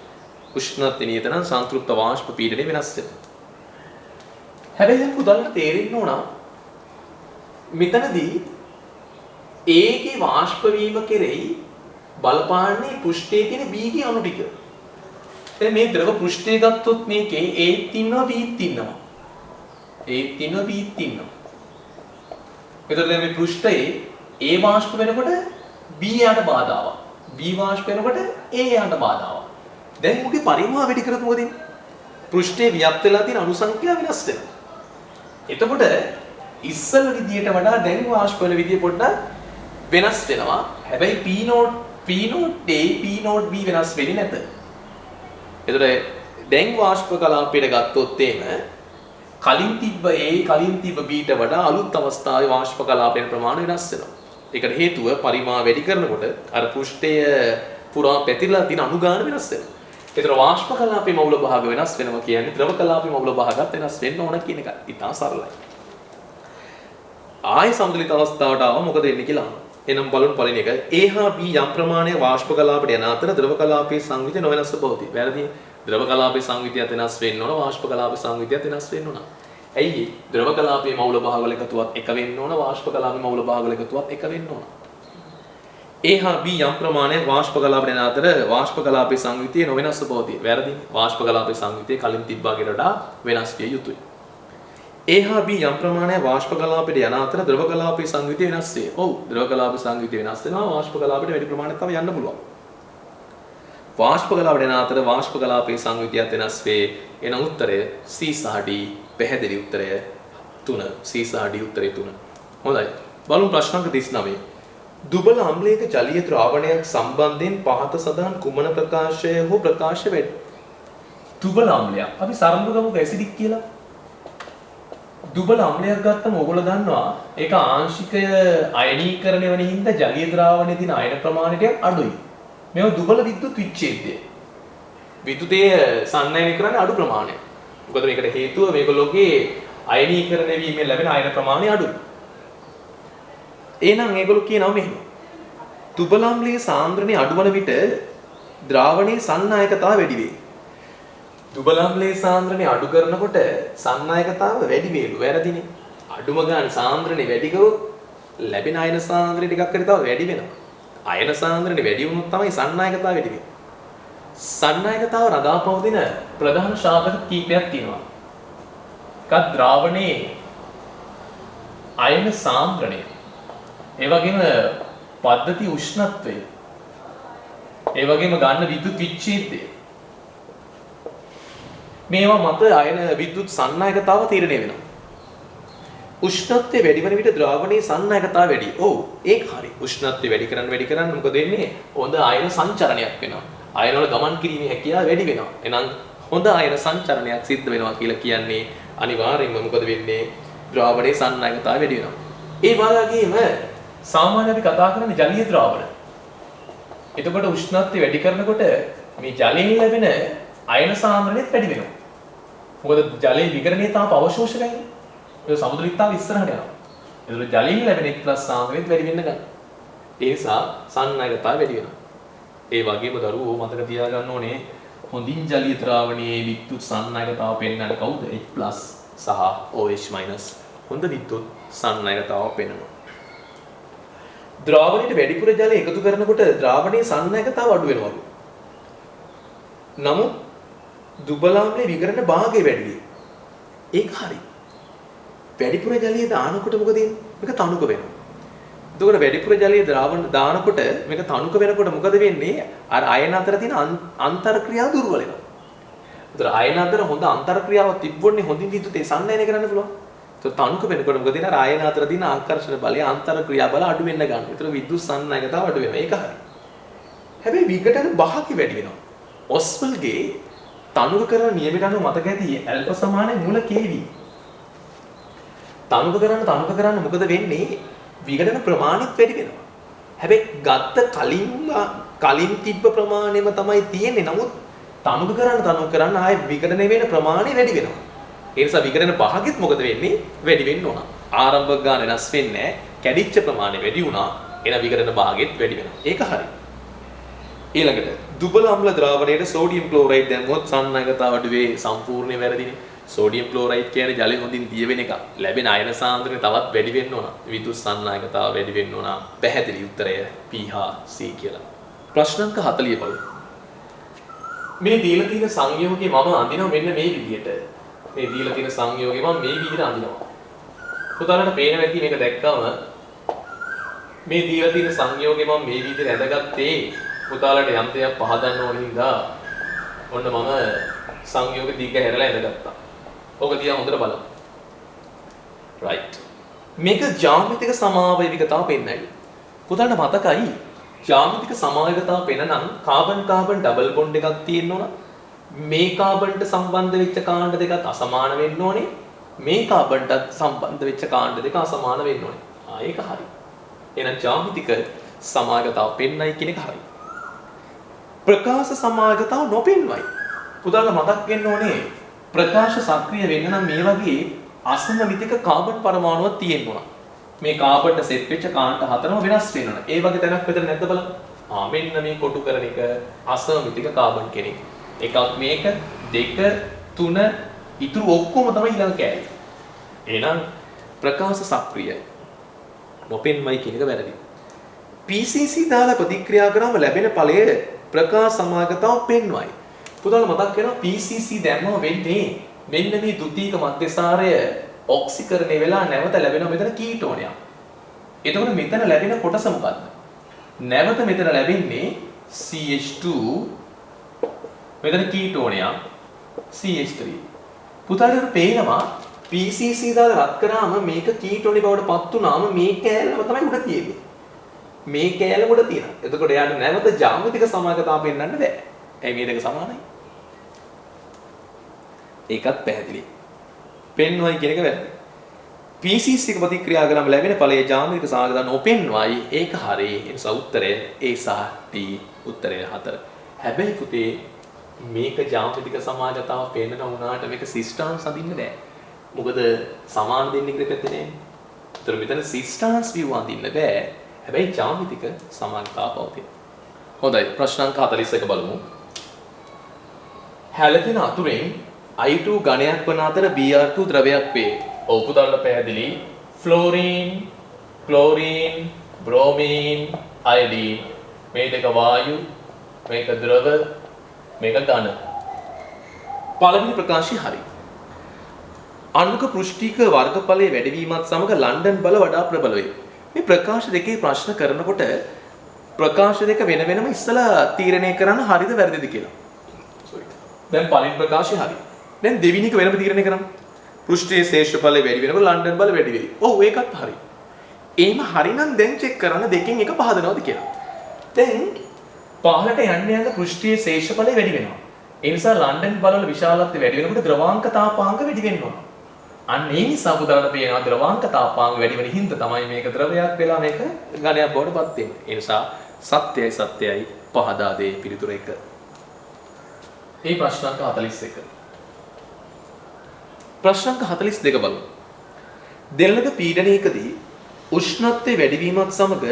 උෂ්ණත්වයේ නියත නම් සංතෘප්ත වාෂ්ප පීඩනය වෙනස් වෙනවා. හැබැයි දැන් පුතල්ට තේරෙන්න ඕන මෙතනදී A ගේ වාෂ්ප වීම කෙරෙහි බලපාන්නේ පෘෂ්ඨයේ තියෙන B ගේ අණු ටික. දැන් මේ ද්‍රව පෘෂ්ඨය ගත්තොත් මේකේ Aත් ඉන්නවා Bත් ඉන්නවා. Aත් ඉන්නවා Bත් ඉන්නවා. එතකොට දැන් මේ පෘෂ්ඨයේ A වාෂ්ප වෙනකොට B යට බාධාවක්. B වාෂ්ප වෙනකොට A යට බාධාවක්. දැන් මොකේ පරිමාව වැඩි කරත් මොකද වෙන්නේ? පෘෂ්ඨයේ ව්‍යාප්ත වෙලා තියෙන අණු සංඛ්‍යාව වෙනස් වෙනවා. එතකොට ඉස්සල විදියට වඩා දැන් වාෂ්ප වෙන විදිය පොඩ්ඩක් වෙනස් වෙනවා. හැබැයි P0A P0B වෙනස් වෙන්නේ නැත. එතකොට දැන් වාෂ්ප කලාපයට ගත්තොත් එහෙම කලින් තිබ්බ A කලින් තිබ්බ Bට වඩා අලුත් අවස්ථාවේ වාෂ්ප කලාපයේ ප්‍රමාණය වෙනස් වෙනවා. ඒකට හේතුව පරිමාව වැඩි කරනකොට අර පෘෂ්ඨය පුරා පැතිරලා තියෙන අණු ගාන වෙනස් වෙනවා. ඒතර වාෂ්ප කලාපයේ මවුල භාග වෙනස් වෙනවා කියන්නේ ද්‍රව කලාපයේ මවුල භාගات වෙනස් වෙන්න ඕන කියන එක. ඉතාල සරලයි. ආය සම්තුලිත අවස්ථාවට ආව මොකද වෙන්නේ කියලා. එනම් බලමු පළවෙනි එක. A හා B යම් ප්‍රමාණයක වාෂ්ප කලාපයට යන අතර ද්‍රව කලාපයේ සංවිධය නොවෙනස්ව පවතී. වැරදි. ද්‍රව කලාපයේ සංවිධියත් වෙනස් වෙන්න ඕන වාෂ්ප කලාපයේ සංවිධියත් වෙනස් වෙන්න ඕන. ඇයි? ද්‍රව කලාපයේ මවුල භාගවල එකතුවත් එක වෙන්න ඕන වාෂ්ප කලාපයේ මවුල භාගවල එකතුවත් එක වෙන්න ඕන. A හා B යම් ප්‍රමාණයක වාෂ්ප කලාපයට යන අතර වාෂ්ප කලාපයේ සංවිධිය නොවෙනස්ව පවතී. වැරදි. වාෂ්ප කලාපයේ සංවිධිය කලින් තිබ්බාට වඩා වෙනස් විය යුතුයි. A හා B යම් ප්‍රමාණයක වාෂ්ප කලාපයට යන අතර ද්‍රව කලාපයේ සංවිධිය වෙනස් වේ. ඔව් ද්‍රව කලාපයේ සංවිධිය වෙනස් වෙනවා වාෂ්ප කලාපයට වැඩි ප්‍රමාණයක් තමයි යන්න පුළුවන්. වාෂ්ප කලාපයට යන අතර වාෂ්ප කලාපයේ සංවිධියත් වෙනස් වේ. එන උත්තරය C සහ D පැහැදිලි උත්තරය 3. C සහ D උත්තරය 3. හොඳයි. බලමු ප්‍රශ්න අංක 39. දුබල අම්ලයක ජලීය ද්‍රාවණයක් සම්බන්ධයෙන් පහත සඳහන් කුමන ප්‍රකාශය හෝ ප්‍රකාශ වේ. දුබල අම්ලයක්. අපි සරඹ ගමුක ඇසිඩික් කියලා. දුබල අම්ලයක් ගත්තම ඔයගොල්ලෝ දන්නවා ඒක ආංශිකය අයනීකරණය වෙන හින්දා ජලීය ද්‍රාවණයේ තියෙන අයන ප්‍රමාණය ටිකක් අඩුයි. මේව දුබල විද්‍යුත් විච්ඡේදය. විද්‍යුතයේ සන්නයනය කරන්නේ අඩු ප්‍රමාණයක්. මොකද මේකට හේතුව මේගොල්ලෝගේ අයනීකරණය වීමෙන් ලැබෙන අයන ප්‍රමාණය අඩුයි. එහෙනම් මේගොල්ලෝ කියනවා මෙහෙම. දුබල අම්ලයේ සාන්ද්‍රණය අඩු වන විට ද්‍රාවණයේ සන්නායකතාව වැඩි වේ. දුබල අම්ලයේ සාන්ද්‍රණය අඩු කරනකොට සන්නායකතාව වැඩි වේලු. වැරදිනේ. අඩුම ගන්න සාන්ද්‍රණය වැඩි කරොත් ලැබෙන අයන සාන්ද්‍රණය ටිකක් හරි තව වැඩි වෙනවා. අයන සාන්ද්‍රණය වැඩි වුණොත් තමයි සන්නායකතාව වැඩි වෙන්නේ. සන්නායකතාව රඳාපවතින ප්‍රධාන ශාකක කීපයක් තියෙනවා. එකක් ද්‍රාවණයේ අයන සාන්ද්‍රණය. ඒ වගේම පද්ධති උෂ්ණත්වය. ඒ වගේම ගන්න විද්‍යුත් විච්ඡේදය. මේවා මත අයන විද්‍යුත් සන්නායකතාව තීරණය වෙනවා. උෂ්ණත්වය වැඩි වෙන විට ද්‍රාවණයේ සන්නායකතාවය වැඩි. ඔව් ඒක හරි. උෂ්ණත්වය වැඩි කරන්න මොකද වෙන්නේ? හොඳ ආයන සංචරණයක් වෙනවා. ආයන වල ගමන් කිරීමේ හැකියාව වැඩි වෙනවා. එහෙනම් හොඳ ආයන සංචරණයක් සිද්ධ වෙනවා කියලා කියන්නේ අනිවාර්යයෙන්ම මොකද වෙන්නේ? ද්‍රාවණයේ සන්නායකතාවය වැඩි වෙනවා. ඒ වගේම සාමාන්‍යයෙන් අපි කතා කරන්නේ ජලීය ද්‍රාවණ. එතකොට උෂ්ණත්වය වැඩි කරනකොට මේ ජලයෙන් ලැබෙන අයන සාන්ද්‍රණයත් වැඩි වෙනවා. මොකද ජලයේ විකරණය තාම අවශෝෂකයිනේ. ඒක සමුද්‍රිකතාව ඉස්සරහට යනවා. ඒතකොට ජලයෙන් ලැබෙන එක්ස්ප්ලස් සාන්ද්‍රණයත් වැඩි වෙන්න ගන්නවා. ඒ නිසා සන්නායකතාව වැඩි වෙනවා. ඒ වගේම දරුවෝ මතක තියාගන්න ඕනේ හොඳින් ජලීය ද්‍රාවණයේ විද්‍යුත් සන්නායකතාව පෙන්වන්න කවුද? H+ සහ OH- හොඳ විද්‍යුත් සන්නායකතාව පෙන්වනවා. ද්‍රාවණයට වැඩිපුර ජලය එකතු කරනකොට ද්‍රාවණයේ සන්නායකතාව අඩු වෙනවලු. නමුත් දුබලාම්ලේ විකරණ භාගය වැඩි වෙයි. ඒක හරි. වැඩිපුර ජලය දානකොට මොකද වෙන්නේ? මේක තනුක වෙනවා. එතකොට වැඩිපුර ජලය ද්‍රාවණ දානකොට මේක තනුක වෙනකොට මොකද වෙන්නේ? අර අයන අතර තියෙන අන්තර් ක්‍රියාව දුර්වල වෙනවා. ඒතර අයන අතර හොඳ අන්තර් ක්‍රියාවක් තිබ්බොන්නේ හොඳින් විද්‍යුතේ සන්නායනය කරන්න පුළුවන්. ඒතර තනුක වෙනකොට මොකද වෙන්නේ? අර අයන අතර තියෙන ආකර්ෂණ බලය අන්තර් ක්‍රියා බල අඩු වෙන්න ගන්නවා. ඒතර විද්‍යුත් සන්නායකතාව අඩු වෙනවා. ඒක හරි. හැබැයි විකටන භාගය වැඩි වෙනවා. ඔස්වල්ගේ තනුක කරන නියමයට අනුව මතක ඇති ඇල්ෆා සමානයි මූල kV. තනුක කරන්න මොකද වෙන්නේ? විකටන ප්‍රමාණිත වැඩි වෙනවා. හැබැයි ගත්ත කලින් තිබ්බ ප්‍රමාණයම තමයි තියෙන්නේ. නමුත් තනුක කරන්න ආයේ විකටන වෙන ප්‍රමාණය වැඩි වෙනවා. ඒ නිසා විකටන භාගෙත් මොකද වෙන්නේ? වැඩි වෙන්න ඕන. ආරම්භක ගාන වෙනස් වෙන්නේ නැහැ. කැඩිච්ච ප්‍රමාණය වැඩි වුණා. එන විකටන භාගෙත් වැඩි වෙනවා. ඒක හරි. ඊළඟට දුබල අම්ල ද්‍රාවණයට සෝඩියම් ක්ලෝරයිඩ් දැම්මොත් සන්නායකතාව අඩු වේ. සම්පූර්ණයෙන් වැරදිනේ. සෝඩියම් ක්ලෝරයිඩ් කියන්නේ ජලය හොඳින් දිය වෙන එක. ලැබෙන අයන සාන්ද්‍රණය තවත් වැඩි වෙන්න ඕන. විද්‍යුත් සන්නායකතාව වැඩි වෙන්න ඕන. පැහැදිලි උත්තරය P හා C කියලා. ප්‍රශ්න අංක 40 බලමු. මේ දීලා තියෙන සංයෝගයේ මම අඳිනවා මෙන්න මේ විදිහට. මේ දීලා තියෙන සංයෝගය මම මේ විදිහට අඳිනවා. පුතාලට පේන වෙද්දි මේක දැක්කම මේ දීලා තියෙන සංයෝගය මම මේ විදිහට ඇඳගත්තේ පුතාලට යම් දෙයක් පහදන්න ඕන හින්දා ඔන්න මම සංයෝග දිග හැරලා ඇඳගත්තා. ඕක දිහා හොඳට බලන්න. right. මේක ජ්‍යාමිතික සමාවයවිකතාව පෙන්නයි. පුතාලට මතකයි ජ්‍යාමිතික සමාවයවිකතාව පෙන්නනම් කාබන් කාබන් ඩබල් බොන්ඩ් එකක් තියෙන්න ඕන. මේ කාබන්ට සම්බන්ධ වෙච්ච කාණ්ඩ දෙකත් අසමාන වෙන්න ඕනේ. මේ කාබන්ටත් සම්බන්ධ වෙච්ච කාණ්ඩ දෙක අසමාන වෙන්න ඕනේ. ඒක හරි. එහෙනම් ජ්‍යාමිතික සමාවයවිකතාව පෙන්නයි කියන එක හරි. ප්‍රකාශ සමායකතාව නොපෙන්වයි. පුතාලට මතක් වෙන්න ඕනේ ප්‍රකාශ සක්‍රිය වෙන්න නම් මේ වගේ අසමමිතික කාබන් පරමාණුවක් තියෙන්න ඕන. මේ කාබන්ට සෙට් වෙච්ච කාණ්ඩ හතරම වෙනස් වෙන්න ඕන. ඒ වගේ තැනක් විතර නැද්ද බලන්න. මෙන්න මේ කොටු කරන එක අසමමිතික කාබන් කෙනෙක්. එකක් මේක, දෙක, තුන, ඉතුරු ඔක්කොම තමයි ඊළඟ කෑලි. එහෙනම් ප්‍රකාශ සක්‍රියයි. නොපෙන්වයි කියන එක වැරදි. PCC දාලා ප්‍රතික්‍රියා කරාම ලැබෙන ඵලය ප්‍රකාශ සමායකතාව පෙන්වයි. පුතාලට මතක් වෙනවා PCC දැම්මම වෙන්නේ මෙන්න මේ ද්විතීක මධ්‍යසාරය ඔක්සිකරණය වෙලා නැවත ලැබෙනවා මෙතන කීටෝනයක්. එතකොට මෙතන ලැබෙන කොටස මොකද්ද? නැවත මෙතන ලැබෙන්නේ CH2 මෙතන කීටෝනයක් CH3. පුතාලට පේනවා PCC දාලා රත් කරාම මේක කීටෝනි බවට පත් වුණාම මේ කෑල්ලම තමයි උඩ තියෙන්නේ. මේ කෑල්ල උඩ තියෙනවා. එතකොට යාට නැවත ජ්‍යාමිතික සමායකතාව පෙන්වන්න බෑ. ඇයි මේ දෙක සමානයි? ඒකත් පැහැදිලි. පෙන්වයි කියන එක වැරදි. PCC එක ප්‍රතික්‍රියා කරාම ලැබෙන ඵලයේ ජ්‍යාමිතික සමායකතාව නොපෙන්වයි. ඒක හරි. ඒ නිසා උත්තරය A සහ D උත්තරය 4. හැබැයි පුතේ මේක ජ්‍යාමිතික සමායකතාව පෙන්වන උනාට මේක සිස්ටාන්ස් අඳින්න බෑ. මොකද සමාන දෙන්නේ කියලා පැත්තේ නෑනේ. ඒතර මෙතන සිස්ටාන්ස් view අඳින්න බෑ. හැබැයි ජ්‍යාමිතික සමානතාව පවතින. හොඳයි ප්‍රශ්න අංක 41 බලමු. හැලෙන අතුරෙන් I2 ඝනයක් වන අතර Br2 ද්‍රවයක් වේ. ඔව් පුතාලට පැහැදිලි. ෆ්ලෝරින්, ක්ලෝරින්, බ්‍රෝමීන්, අයඩීන් මේ දෙක වායු, මේක ද්‍රව, මේක ඝන. පළවෙනි ප්‍රකාශය හරි. අණුක පෘෂ්ඨික වර්ගඵලයේ වැඩිවීමත් සමග ලන්ඩන් බල වඩා ප්‍රබල වේ. මේ ප්‍රකාශ දෙකේ ප්‍රශ්න කරනකොට ප්‍රකාශ දෙක වෙන වෙනම ඉස්සලා තීරණය කරන්න හරිද වැරදිද කියලා. දැන් පළවෙනි ප්‍රකාශය හරි. දැන් දෙවෙනි එක වෙනම තීරණය කරන්න. පෘෂ්ඨයේ ශේෂ්ඨ බලය වැඩි වෙනකොට ලන්ඩන් බල වැඩි වෙයි. ඔව් ඒකත් හරි. එහෙම හරිනම් දැන් චෙක් කරන්න දෙකෙන් එක පහදනවද කියලා. දැන් පහළට යන්න යන පෘෂ්ඨයේ ශේෂ්ඨ බලය වැඩි වෙනවා. ඒ නිසා ලන්ඩන් බලවල විශාලත්වය වැඩි වෙනකොට ද්‍රවාංක තාපාංක වැඩි වෙනවා. අන්න ඒ නිසා බුදුරණ පේනවා ද්‍රවාංක තාපාංක වැඩි වෙන හින්දා තමයි මේක ද්‍රවයක් වෙලා මේක ඝනයක් බවට පත් වෙන්නේ. ඒ නිසා සත්‍යයි පහදා දේ පිළිතුර 1. මේ ප්‍රශ්න අංක 41. ප්‍රශ්න අංක 42 බලමු. දෙලනක පීඩනයකදී උෂ්ණත්වයේ වැඩිවීමත් සමග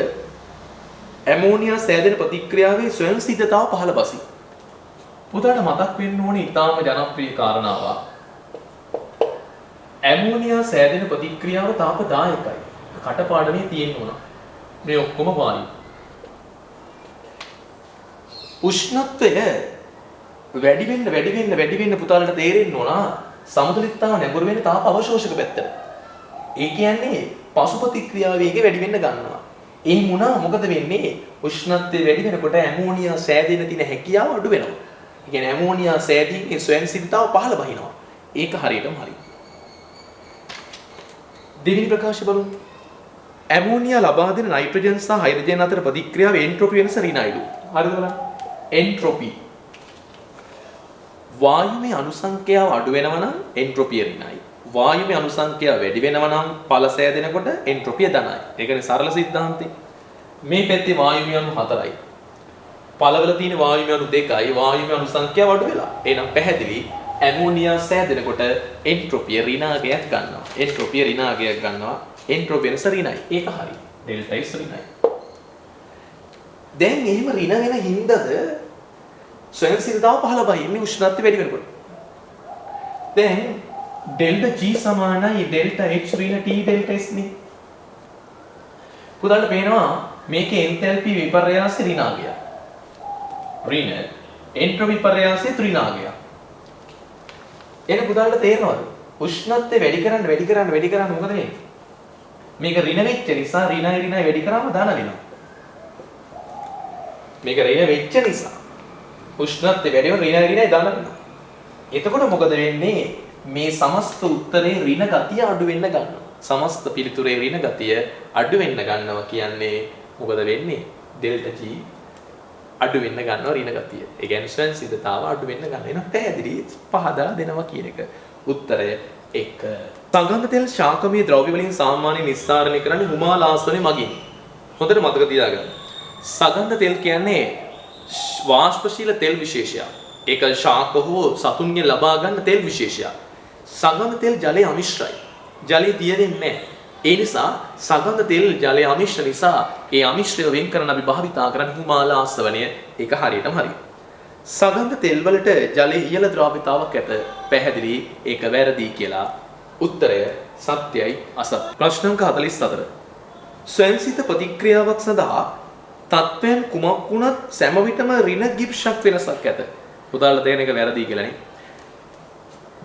ඇමෝනියා සෑදෙන ප්‍රතික්‍රියාවේ ස්වයං සිද්ධතාව පහළ බසී. පුතාට මතක් වෙන්න ඕනේ ඊටාම ජනප්‍රිය කාරණාවක්. ඇමෝනියා සෑදෙන ප්‍රතික්‍රියාව තාපදායකයි. කටපාඩමේ තියෙන්න ඕන. මේ ඔක්කොම වායු. උෂ්ණත්වය වැඩි වෙන්න පුතාලට තේරෙන්න ඕන සමතුලිතතාව නැඹුරු වෙන තාප අවශෝෂක පැත්තට. ඒ කියන්නේ පසු ප්‍රතික්‍රියාව වේගය වැඩි වෙන්න ගන්නවා. එහෙම වුණා මොකද වෙන්නේ? උෂ්ණත්වය වැඩි වෙනකොට ඇමෝනියා සෑදෙන්න තියෙන හැකියාව අඩු වෙනවා. ඒ කියන්නේ ඇමෝනියා සෑදීමේ ස්වයංසිද්ධතාව පහළ බහිනවා. ඒක හරියටම හරි. දෙවෙනි ප්‍රකාශය බලමු. ඇමෝනියා ලබා දෙන නයිට්‍රජන් සහ හයිඩ්‍රජන් අතර ප්‍රතික්‍රියාව එන්ට්‍රොපි වෙනස ඍණයිලු. හරිද බලන්න? එන්ට්‍රොපි. වායුමය අණුසංඛ්‍යාව අඩු වෙනවා නම් එන්ට්‍රොපිය ඍණයි. වායුමය අණුසංඛ්‍යාව වැඩි වෙනවා නම් ඵල සෑදෙනකොට එන්ට්‍රොපිය ධනයි. ඒකනේ සරල සිද්ධාන්තය. මේ පැත්තේ වායුමය අණු 4යි. ඵලවල තියෙන වායුමය අණු 2යි. වායුමය අණුසංඛ්‍යාව අඩු වෙලා. එහෙනම් පැහැදිලි ඇමෝනියා සෑදෙනකොට එන්ට්‍රොපිය ඍණාගයක් ගන්නවා. එන්ට්‍රොපිය ඍණාගයක් ගන්නවා. එන්ට්‍රොපිය වෙනස ඍණයි. ඒක හරි. Delta S ඍණයි. දැන් එහෙම ඍණ වෙන හින්දාද ස්වයංසිද්ධතාව පහළ බහින්නේ උෂ්ණත්වය වැඩි වෙනකොට. දැන් ඩෙල්ටා G සමානයි ඩෙල්ටා H ඍණ T ඩෙල්ටා S නේ. පුතාලට පේනවා මේකේ එන්තැල්පි විපර්යාසය ඍණාගය. ඍණ එන්ට්‍රොපි විපර්යාසය ත්‍රිණාගය. එන පුතාලට තේරෙනවද? උෂ්ණත්වය වැඩි කරන්න මොකද වෙන්නේ? මේක ඍණ වෙච්ච නිසා ඍණයි වැඩි කරාම ධන වෙනවා. මේක ඍණ වෙච්ච නිසා උෂ්ණත්වය වැඩි වෙන ඍණයි ධන වෙනවා. එතකොට මොකද වෙන්නේ? මේ සමස්ත උත්තරේ ඍණ ගතිය අඩු වෙන්න ගන්නවා. සමස්ත පිළිතුරේ ඍණ ගතිය අඩු වෙන්න ගන්නවා කියන්නේ මොකද වෙන්නේ? ඩෙල්ටා G අඩු වෙන්න ගන්නවා ඍණ ගතිය. ඒ කියන්නේ ස්වයංසිද්ධතාව අඩු වෙන්න ගන්න. එනවා පැහැදිලි පහදා දෙනවා කියන එක. උත්තරය 1. සංගන්ධ තෙල් ශාකමය ද්‍රව්‍ය වලින් සාමාන්‍ය නිස්සාරණය කරන්නේ හුමාලාස්වනේ මගින්. හොඳට මතක තියාගන්න. සගන්ධ තෙල් කියන්නේ වාෂ්පශීල තෙල් විශේෂයක්. ඒක ශාක හෝ සතුන්ගෙන් ලබා ගන්න තෙල් විශේෂයක්. සගන්ධ තෙල් ජලයේ අමිශ්‍රයි. ජලයේ තියෙන්නේ නැහැ. ඒ නිසා සගන්ධ තෙල් ජලයේ අමිශ්‍ර නිසා ඒ අමිශ්‍රය වෙන් කරන අපි භාවිතා කරන හුමාලාස්වණය ඒක හරියටම හරි. සගන්ධ තෙල් වලට ජලයේ ඉහළ ද්‍රව්‍යතාවක් ඇත. පැහැදිලි ඒක වැරදි කියලා. උත්තරය සත්‍යයි අසත්‍ය. ප්‍රශ්න අංක 44. ස්වයංසිත ප්‍රතික්‍රියාවක් සඳහා තත්වයන් කුමක් වුණත් සෑම විටම ඍණ ගිබ්ෂක් වෙනසක් ඇත. පුතාලා තේරෙන එක වැරදි කියලා නේ.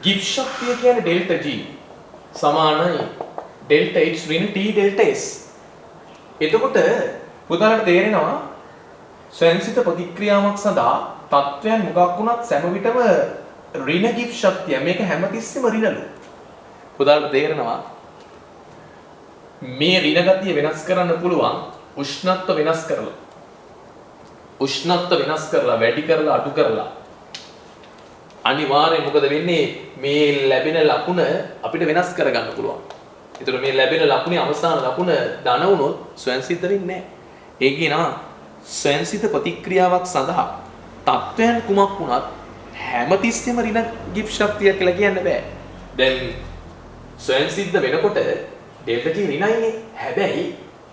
ගිබ්ෂක්තිය කියන්නේ ඩෙල්ටා G සමානයි ඩෙල්ටා H ඍණ T ඩෙල්ටා S. එතකොට පුතාලට තේරෙනවා ස්වයංසිත ප්‍රතික්‍රියාවක් සඳහා තත්වයන් මොකක් වුණත් සෑම විටම ඍණ ගිබ්ෂක්තිය මේක හැමතිස්සෙම ඍණලු. පුතාලට තේරෙනවා මේ ඍණ ගතිය වෙනස් කරන්න පුළුවන් උෂ්ණත්ව වෙනස් කරලා. උෂ්ණත්ව වෙනස් කරලා වැඩි කරලා අඩු කරලා අනිවාර්යයෙන් මොකද වෙන්නේ මේ ලැබෙන ලකුණ අපිට වෙනස් කරගන්න පුළුවන්. ඒතර මේ ලැබෙන ලකුණේ අවසාන ලකුණ ධන වුණොත් ස්වයංසිද්ධ වෙන්නේ නැහැ. ඒ කියනවා ස්වයංසිද්ධ ප්‍රතික්‍රියාවක් සඳහා තත්වයන් කුමක් වුණත් හැමතිස්සෙම ඍණ ගිබ්ෂක්තිය කියලා කියන්න බෑ. දැන් ස්වයංසිද්ධ වෙනකොට ඩෙල්ටා G ඍණයිනේ. හැබැයි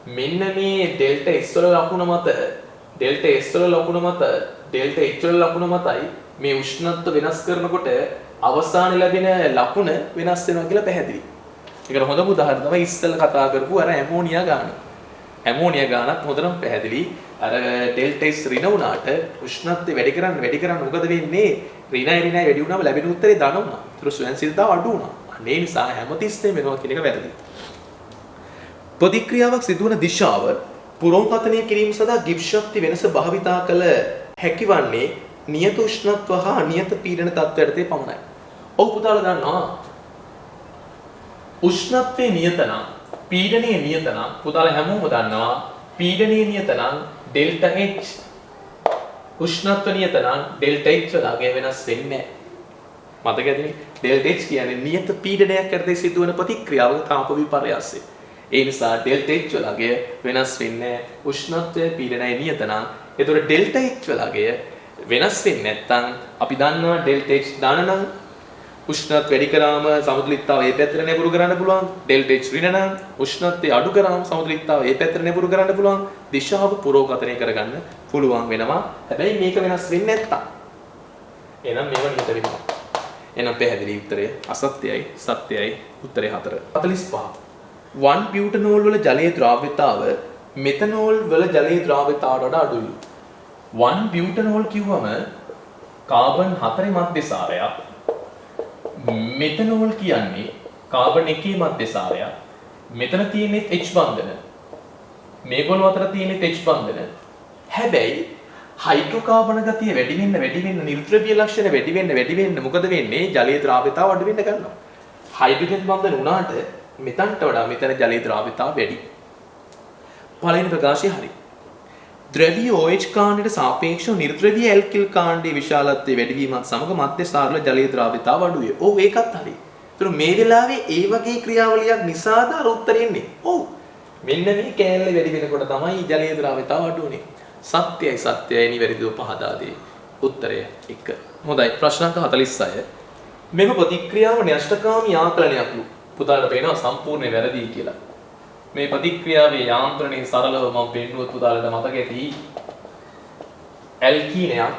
මෙන්න මේ ඩෙල්ටා S වල ලකුණ මත ඩෙල්ටා S වල ලකුණ මත ඩෙල්ටා H වල ලකුණ මතයි මේ උෂ්ණත්ව වෙනස් කරනකොට අවසානයේ ලැබෙන ලකුණ වෙනස් වෙනවා කියලා පැහැදිලි. ඒකට හොඳම උදාහරණ තමයි ඉස්සෙල්ලා කතා කරපු අර ඇමෝනියා ගාන. ඇමෝනියා ගානත් හොඳටම පැහැදිලි. අර ඩෙල්ටා S ඍණ වුණාට උෂ්ණත්වය වැඩි කරන්න මොකද වෙන්නේ? ඍණයි වැඩි වුණාම ලැබෙන උත්තරේ ධන වුණා. ඒතර ස්වයංසිද්ධතාව අඩු වුණා. ඒ නිසා හැමතිස්සෙම වෙනවා කියන එක වැරදි. ප්‍රතික්‍රියාවක් සිදුවන දිශාව පුරෝංකතනය කිරීම සඳහා ගිබ්ෂක්ති වෙනස භාවිතා කළ හැකිවන්නේ නියත උෂ්ණත්ව හා නියත පීඩන තත්ත්වයටදී පමණයි. ඔව් පුතාලා දන්නවා උෂ්ණත්වයේ නියත නම් පීඩනයේ නියත නම් පුතාලා හැමෝම දන්නවා පීඩනයේ නියත නම් ඩෙල්ටා H උෂ්ණත්ව නියත නම් ඩෙල්ටා H වලගේ වෙනස් වෙන්නේ නැහැ. මතකද? ඩෙල්ටා H කියන්නේ නියත පීඩනයක් යටතේ සිදුවන ප්‍රතික්‍රියාවක තාප විපර්යාසය. ඒ නිසා ඩෙල්ටා H වලගේ වෙනස් වෙන්නේ නැහැ. උෂ්ණත්වයේ පීඩනය නියත නම් ඒතකොට ඩෙල්ටා H වලගේ වෙනස් වෙන්නේ නැත්නම් අපි දන්නවා ඩෙල්ටා H දාන නම් උෂ්ණත්වය වැඩි කරාම සමතුලිතතාවය ඒ පැත්තට නැඹුරු කරන්න පුළුවන්. ඩෙල්ටා H ඍණ නම් උෂ්ණත්වය අඩු කරාම සමතුලිතතාවය ඒ පැත්තට නැඹුරු කරන්න පුළුවන්. දිශාව පුරෝගතනය කරගන්න පුළුවන් වෙනවා. හැබැයි මේක වෙනස් වෙන්නේ නැත්තම්. එහෙනම් මේව නියත වෙනවා. එහෙනම් පැහැදිලි උත්තරය අසත්‍යයි සත්‍යයි උත්තරය 4. 45. 1 බියුටනෝල් වල ජලයේ ද්‍රව්‍යතාව මෙතනෝල් වල ජලයේ ද්‍රව්‍යතාවට වඩා අඩුයි. 1 බියුටනෝල් කිව්වම කාබන් 4 මධ්‍යසාරයක්. මෙතනෝල් කියන්නේ කාබන් 1 මධ්‍යසාරයක්. මෙතන තියෙන්නේ H බන්ධන. මේගොල්ලෝ අතර තියෙන්නේ H බන්ධන. හැබැයි හයිඩ්‍රෝකාබන ගතිය වැඩි වෙන්න නිර්ද්‍රව්‍ය ලක්ෂණ වැඩි වෙන්න මොකද වෙන්නේ? ජලයේ ද්‍රව්‍යතාව අඩු වෙන්න ගන්නවා. හයිඩ්‍රජන් බන්ධන උනාට මෙතනට වඩා මෙතන ජලයේ ද්‍රව්‍යතාව වැඩි. පළවෙනි ප්‍රකාශය හරි. ද්‍රවීය OH කාණ්ඩයට සාපේක්ෂව නිර්ද්‍රවීය ඇල්කිල් කාණ්ඩයේ විශාලත්වයේ වැඩිවීමත් සමග මධ්‍යස්ථාරවල ජලයේ ද්‍රව්‍යතාව අඩු වේ. ඔව් ඒකත් හරි. ඒතර මේ වෙලාවේ ඒ වගේ ක්‍රියාවලියක් නිසාද අර උත්තරේ එන්නේ. ඔව්. මෙන්න මේ කෑල්ල වැඩි වෙනකොට තමයි ජලයේ ද්‍රව්‍යතාව අඩු වෙන්නේ. සත්‍යයි නිවැරදිව පහදා දෙයි. උත්තරය 1. හොඳයි ප්‍රශ්න අංක 46. මෙම ප්‍රතික්‍රියාව න්‍යෂ්ඨකාමී ආකලනයක්ලු. පුතාලට පේනවා සම්පූර්ණයෙන් වැරදි කියලා. මේ ප්‍රතික්‍රියාවේ යාන්ත්‍රණයේ සරලව මම පෙන්නුවොත් පුතාලට මතක ඇති. ඇල්කීනයක්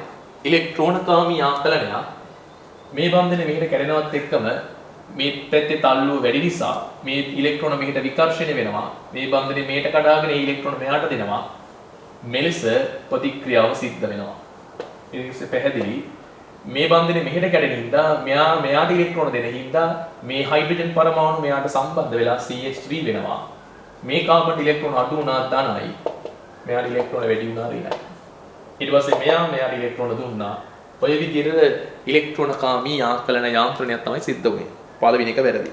ඉලෙක්ට්‍රෝනකාමී ආකලනයක් මේ බන්ධනේ මෙහෙට කැඩෙනවත් එක්කම මේ පැත්තේ තල්ලුව වැඩි නිසා මේ ඉලෙක්ට්‍රෝන මෙහෙට විකර්ෂණය වෙනවා. මේ බන්ධනේ මෙහෙට කඩාගෙන ඉලෙක්ට්‍රෝන මෙහාට දෙනවා. මෙලෙස ප්‍රතික්‍රියාව සිද්ධ වෙනවා. ඒක පැහැදිලි. මේ බන්ධනේ මෙහෙට කැඩෙන හින්දා මෙයාට ඉලෙක්ට්‍රෝන දෙන හින්දා මේ හයිඩ්‍රජන් පරමාණු මෙයාට සම්බන්ධ වෙලා CH3 වෙනවා. මේ කාබන් ඉලෙක්ට්‍රෝන අඩු වුණා ධනයි. මෙයාට ඉලෙක්ට්‍රෝන වැඩි වුණා ඍණයි. ඊට පස්සේ මෙයාට ඉලෙක්ට්‍රෝන දුන්නා. ඔය විදිහට ඉලෙක්ට්‍රෝනකාමී ආකලන යාන්ත්‍රණයක් තමයි සිද්ධ වුනේ. පළවෙනි එක වැරදි.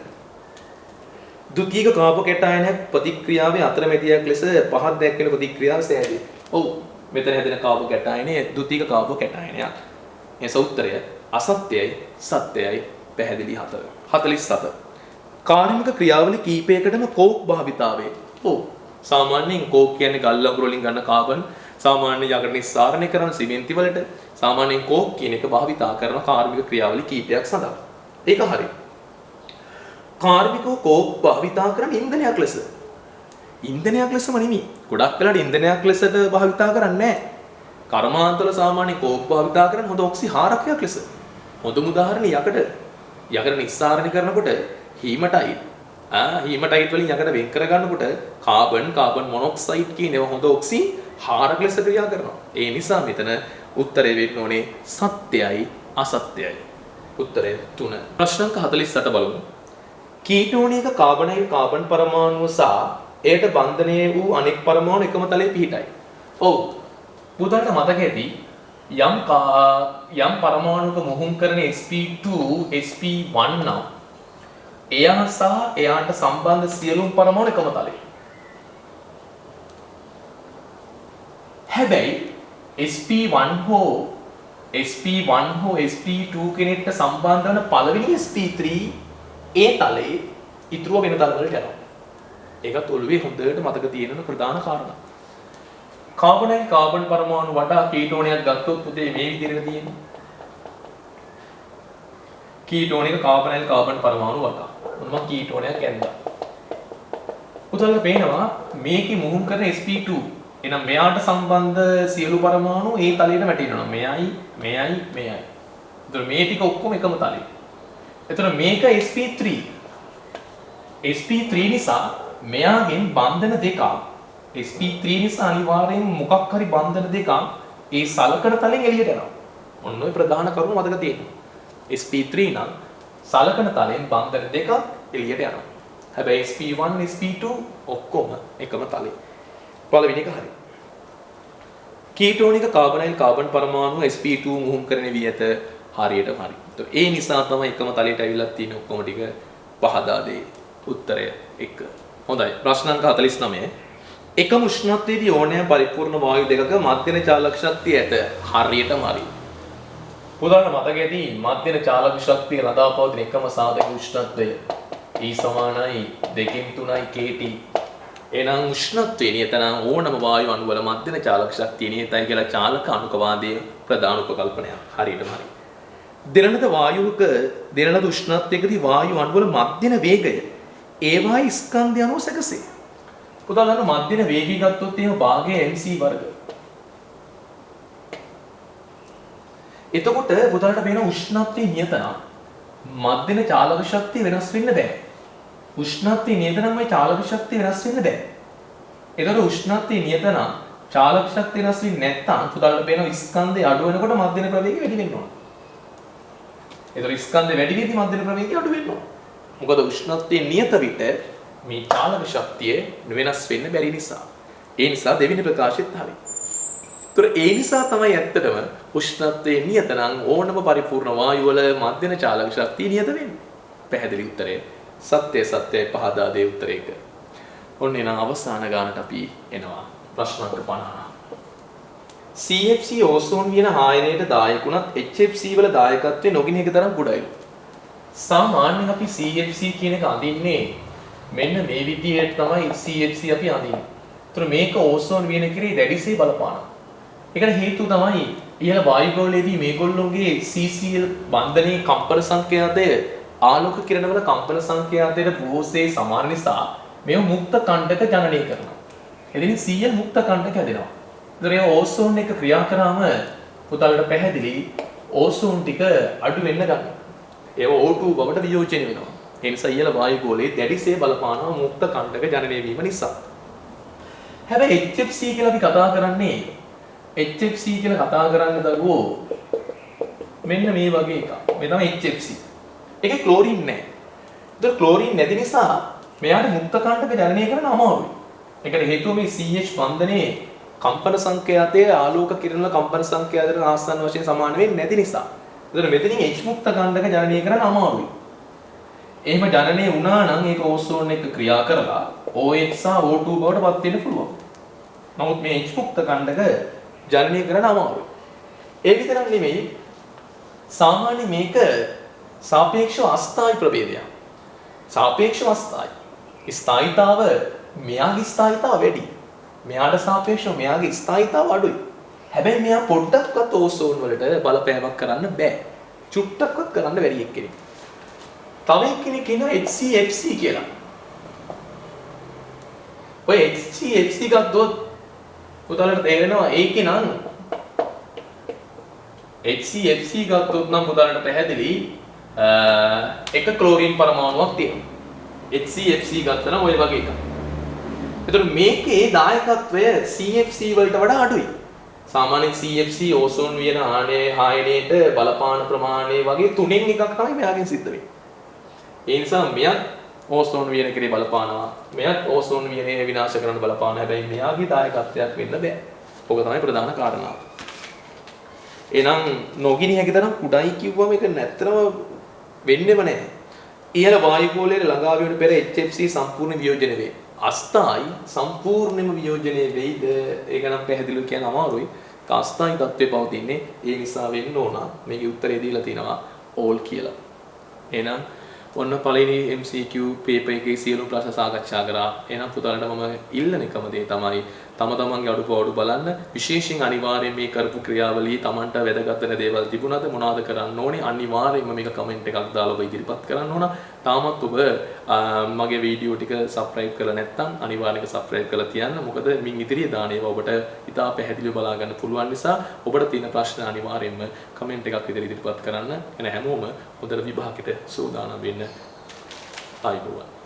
ද්විතීයික කාබ කැටායනයක් ප්‍රතික්‍රියාවේ අතරමැදියක් ලෙස පහත් දැක්වෙන ප්‍රතික්‍රියාව සෑදී. ඔව් මෙතන හැදෙන කාබ කැටායනය ද්විතීයික කාබ කැටායනයක්. එස උත්තරය අසත්‍යයි සත්‍යයි පැහැදිලි 4. 47. කාර්මික ක්‍රියාවලිය කීපයකටම කෝක් භාවිතාවේ. ඔව් සාමාන්‍යයෙන් කෝක් කියන්නේ ගල් අඟුරු වලින් ගන්න කාබන් සාමාන්‍ය යකඩ නිස්සාරණය කරන සිමෙන්ති වලට සාමාන්‍යයෙන් කෝක් කියන එක භාවිතා කරන කාර්මික ක්‍රියාවලිය කීපයක් සඳහා. ඒක හරි. කාර්මිකව කෝක් භාවිතා කරන ඉන්ධනයක් ලෙස. ඉන්ධනයක් ලෙසම නෙමෙයි. ගොඩක් වෙලාවට ඉන්ධනයක් ලෙසට භාවිතා කරන්නේ නැහැ. කර්මාන්තවල සාමාන්‍ය කෝක් භාවිතා කරන හොඳ ඔක්සිහාරකයක් ලෙස. හොඳම උදාහරණය යකඩ නිස්සාරණය කරනකොට හීමටයිට් හීමටයිට් වලින් යකඩ වෙන් කර ගන්නකොට කාබන් මොනොක්සයිඩ් කියන ඒවා හොඳ ඔක්සිහාරක ලෙස ක්‍රියා කරනවා. ඒ නිසා මෙතන උත්තරය වෙන්න ඕනේ සත්‍යයි අසත්‍යයි. උත්තරය 3. ප්‍රශ්න අංක 48 බලමු. කීටෝනියක කාබනයිල් කාබන් පරමාණුව සහ එයට බන්ධනය වූ අනෙක් පරමාණු එකම තලයේ පිහිටයි. ඔව්. පුතාට මතක ඇති යම් පරමාණුක මුහුම් කරන sp2 sp1 නම් එයා සහ එයාට සම්බන්ධ සියලුම පරමාණු එකම තලයේ. හැබැයි sp1 හෝ sp2 කෙනෙක්ට සම්බන්ධ වන පළවෙනි sp3 ඒ තලයේ ඉතුරු වෙන තල වලට යනවා. ඒකත් ඔළුවේ හොඳට මතක තියෙන ප්‍රධාන කාරණා. කාබනයිල් කාබන් පරමාණු වටා කීටෝනයක් ගත්තොත් පුතේ මේ විදිහට තියෙන්නේ. කීටෝනික කාබනයිල් කාබන් පරමාණු වටා. මොනවා කීටෝනයක් ඇන්දා. පුතල්ලා පේනවා මේකේ මුහුම් කරන sp2. එහෙනම් මෙයාට සම්බන්ධ සියලු පරමාණු ඒ තලයට වැටෙනවා. මෙයයි. ඒතර මේ ටික ඔක්කොම එකම තලයේ. ඒතර මේක sp3. sp3 නිසා මෙයාගෙන් බන්ධන දෙකක් sp3 නිසා අනිවාර්යෙන් මොකක් හරි බන්ධන දෙකක් ඒ සලකන තලෙන් එළියට යනවා. ඔන්න ඔය ප්‍රධාන කරුණ මතක තියෙනවා. sp3 නම් සලකන තලෙන් බන්ධන දෙකක් එළියට යනවා. හැබැයි sp1 sp2 ඔක්කොම එකම තලයේ. පළවෙනි එක හරි. කීටෝනික කාබනයිල් කාබන් පරමාණු sp2 මුහුම් කරන විදිහට හරියටම හරි. ඒ නිසා තමයි එකම තලයට ඇවිල්ලා තියෙන ඔක්කොම ටික පහදා දෙයි. උත්තරය 1. හොඳයි. ප්‍රශ්න අංක 49. එකම උෂ්ණත්වයේදී ඕනෑම පරිපූර්ණ වායු දෙකක මධ්‍යන චාලක ශක්තිය ඇත. හරියටම හරි. උදාහරණ මතක ඇති මධ්‍යන චාලක ශක්තිය රඳා පවතින එකම සාධක උෂ්ණත්වය E සමානයි 2/3 kT. එනම් උෂ්ණත්වයේ නියතනම් ඕනම වායු අණු වල මධ්‍යන චාලක ශක්තිය නියතයි කියලා චාලක අණුකවාදයේ ප්‍රධාන උපකල්පනයක්. හරියටම හරි. දෙරණද වායුවක දෙරණද උෂ්ණත්වයකදී වායු අණු වල මධ්‍යන වේගය ඒවායි ස්කන්ධය අනුව සැකසේ. උදාහරණ මධ්‍යන වේගය ගත්තොත් එහෙම භාගය mc වර්ග. එතකොට උදාහරණ වෙන උෂ්ණත්වයේ නියතනම් මධ්‍යන චාලක ශක්තිය වෙනස් වෙන්න බෑ. උෂ්ණත්වයේ නියතනම් මේ චාලක ශක්තිය වෙනස් වෙන්න බෑ. ඒතකොට උෂ්ණත්වයේ නියතනම් චාලක ශක්තිය වෙනස් වෙන්නේ නැත්නම් උදාහරණ වෙන ස්කන්ධය අඩු වෙනකොට මධ්‍යන ප්‍රවේගය වැඩි වෙන්න ඕන. ඒතකොට ස්කන්ධය වැඩි වෙද්දී මධ්‍යන ප්‍රවේගය අඩු වෙන්න ඕන. මොකද උෂ්ණත්වයේ නියත විට මේ චාලක ශක්තිය වෙනස් වෙන්න බැරි නිසා. ඒ නිසා දෙවෙනි ප්‍රකාශෙත් හරි. ඒතර ඒ නිසා තමයි ඇත්තටම උෂ්ණත්වයේ නියත නම් ඕනම පරිපූර්ණ වායු වල මධ්‍යන චාලක ශක්තිය නියත වෙන්නේ. පැහැදිලි උත්තරය. සත්‍ය පහදා දේ උත්තරයක. ඔන්න එනම් අවසාන ගානට අපි එනවා. ප්‍රශ්න අංක 50. CFC ඕසෝන් කියන ආයනයට දායකුණත් HFC වල දායකත්වයේ නොගින එක තරම් ගොඩයිලු. සාමාන්‍යයෙන් අපි CFC කියන එක අඳින්නේ මෙන්න මේ විදිහට තමයි CFC අපි අඳින්නේ. ඒතර මේක ඕසෝන් වියන කිරේ දැඩිසේ බලපානවා. ඒකට හේතුව තමයි ඉහළ වායුගෝලයේදී මේගොල්ලෝගේ CCl බන්ධනයේ කම්පන සංඛ්‍යාතය ආලෝක කිරණවල කම්පන සංඛ්‍යාතයට බොහෝසේ සමාන නිසා මේව මුක්ත කණ්ඩක ජනනය කරනවා. එදින Cl මුක්ත කණ්ඩක හැදෙනවා. ඒතර ඒ ඕසෝන් එක ක්‍රියා කරාම පුතලට පැහැදිලි ඕසෝන් ටික අඩු වෙන්න ගන්නවා. ඒව O2 බවට වියෝජනය වෙනවා. ඒ නිසා ඉහළ වායුගෝලයේ දැඩිසේ බලපානවා මුක්ත කණ්ඩක ජනනය වීම නිසා. හැබැයි HFC කියලා අපි කතා කරන්නේ HFC කියලා කතා කරන්නේ දරුවෝ මෙන්න මේ වගේ එකක්. මේ තමයි HFC. ඒකේ ක්ලෝරින් නැහැ. ඒතර ක්ලෝරින් නැති නිසා මෙයාට මුක්ත කණ්ඩක ජනනය කරන්න අමාරුයි. ඒකට හේතුව මේ CH බන්ධනයේ කම්පන සංඛ්‍යාතයේ ආලෝක කිරණ කම්පන සංඛ්‍යාතයට ආසන්න වශයෙන් සමාන වෙන්නේ නැති නිසා. ඒතර මෙතනින් H මුක්ත කණ්ඩක ජනනය කරන්න අමාරුයි. එහෙම ජනනය වුණා නම් ඒක ඕසෝන් එක ක්‍රියා කරලා OH සහ O2 බවට පත් වෙන්න පුළුවන්. නමුත් මේ H මුක්ත කණ්ඩක ජනනය කරන්න අමාරුයි. ඒ විතරක් නෙමෙයි සාමාන්‍ය මේක සාපේක්ෂව අස්ථායි ප්‍රභේදයක්. සාපේක්ෂව අස්ථායි. ස්ථායීතාව මෙයාගේ ස්ථායීතාව වැඩි. මෙයාට සාපේක්ෂව මෙයාගේ ස්ථායීතාව අඩුයි. හැබැයි මෙයා පොඩ්ඩක්වත් ඕසෝන් වලට බලපෑමක් කරන්න බෑ. චුට්ටක්වත් කරන්න බැරි එක්කෙනෙක්. තව එක්කෙනෙක් ඉන්නවා HCFC කියලා. ඔය HCFC ගත්තොත් පුතාලට තේරෙනවා ඒකේ නම් HCFC ගත්තොත් නම් පුතාලට පැහැදිලි එක ක්ලෝරින් පරමාණුවක් තියෙනවා. HCFC ගත්තා නම් ඔය වගේ එකක්. එතකොට මේකේ දායකත්වය CFC වලට වඩා අඩුයි. සාමාන්‍යයෙන් CFC ඕසෝන් වියන ආයනයට බලපාන ප්‍රමාණය වගේ තුනෙන් එකක් තමයි මෙයාගෙන් සිද්ධ වෙන්නේ. ඒ නිසා මෙයත් ඕසෝන් වියන කෙරේ බලපානවා. මෙයත් ඕසෝන් වියනේ විනාශ කරන්න බලපානවා. හැබැයි මෙයාගේ දායකත්වයක් වෙන්න බෑ. ඕක තමයි ප්‍රධාන කාරණාව. එහෙනම් නොගිනි හැකි තරම් කුඩයි කිව්වම ඒක නැත්තරම වෙන්නේම නැහැ. ඉහළ වායුගෝලයේ ළඟා වෙන පෙර HFC සම්පූර්ණ වියෝජනය වේ. අස්ථායි සම්පූර්ණයෙන්ම වියෝජනය වෙයිද? ඒක නම් පැහැදිලිව කියන්න අමාරුයි. අස්ථායි තත්ත්වයේ පවතින්නේ ඒ නිසා වෙන්න ඕන. මේකේ උත්තරේ දීලා තිනවා all කියලා. එහෙනම් ඔන්න පළවෙනි MCQ පේපර් එකේ සියලු ප්‍රශ්න සාකච්ඡා කරා. එහෙනම් පුතාලට මම ඉල්ලන එකම දේ තමයි තම තමන්ගේ අඩුපාඩු බලන්න. විශේෂයෙන් අනිවාර්යයෙන් මේ කරපු ක්‍රියාවලිය තමන්ට වැදගත් වෙන දේවල් තිබුණාද මොනවද කරන්න ඕනේ? අනිවාර්යයෙන්ම මේක කමෙන්ට් එකක් දාලා ඔබ ඉදිරිපත් කරන්න ඕන. තාමත් ඔබ මගේ වීඩියෝ ටික සබ්ස්ක්‍රයිබ් කරලා නැත්නම් අනිවාර්යයෙන්ම සබ්ස්ක්‍රයිබ් කරලා තියන්න. මොකද මින් ඉදිරියේ දාන ඒවා ඔබට ඉතා පැහැදිලිව බලා ගන්න පුළුවන් නිසා ඔබට තියෙන ප්‍රශ්න අනිවාර්යයෙන්ම කමෙන්ට් එකක් ඉදිරිපත් කරන්න. එන හැමෝම හොඳට විභාගෙට සූදානම් වෙන්න. ආයුබෝවන්.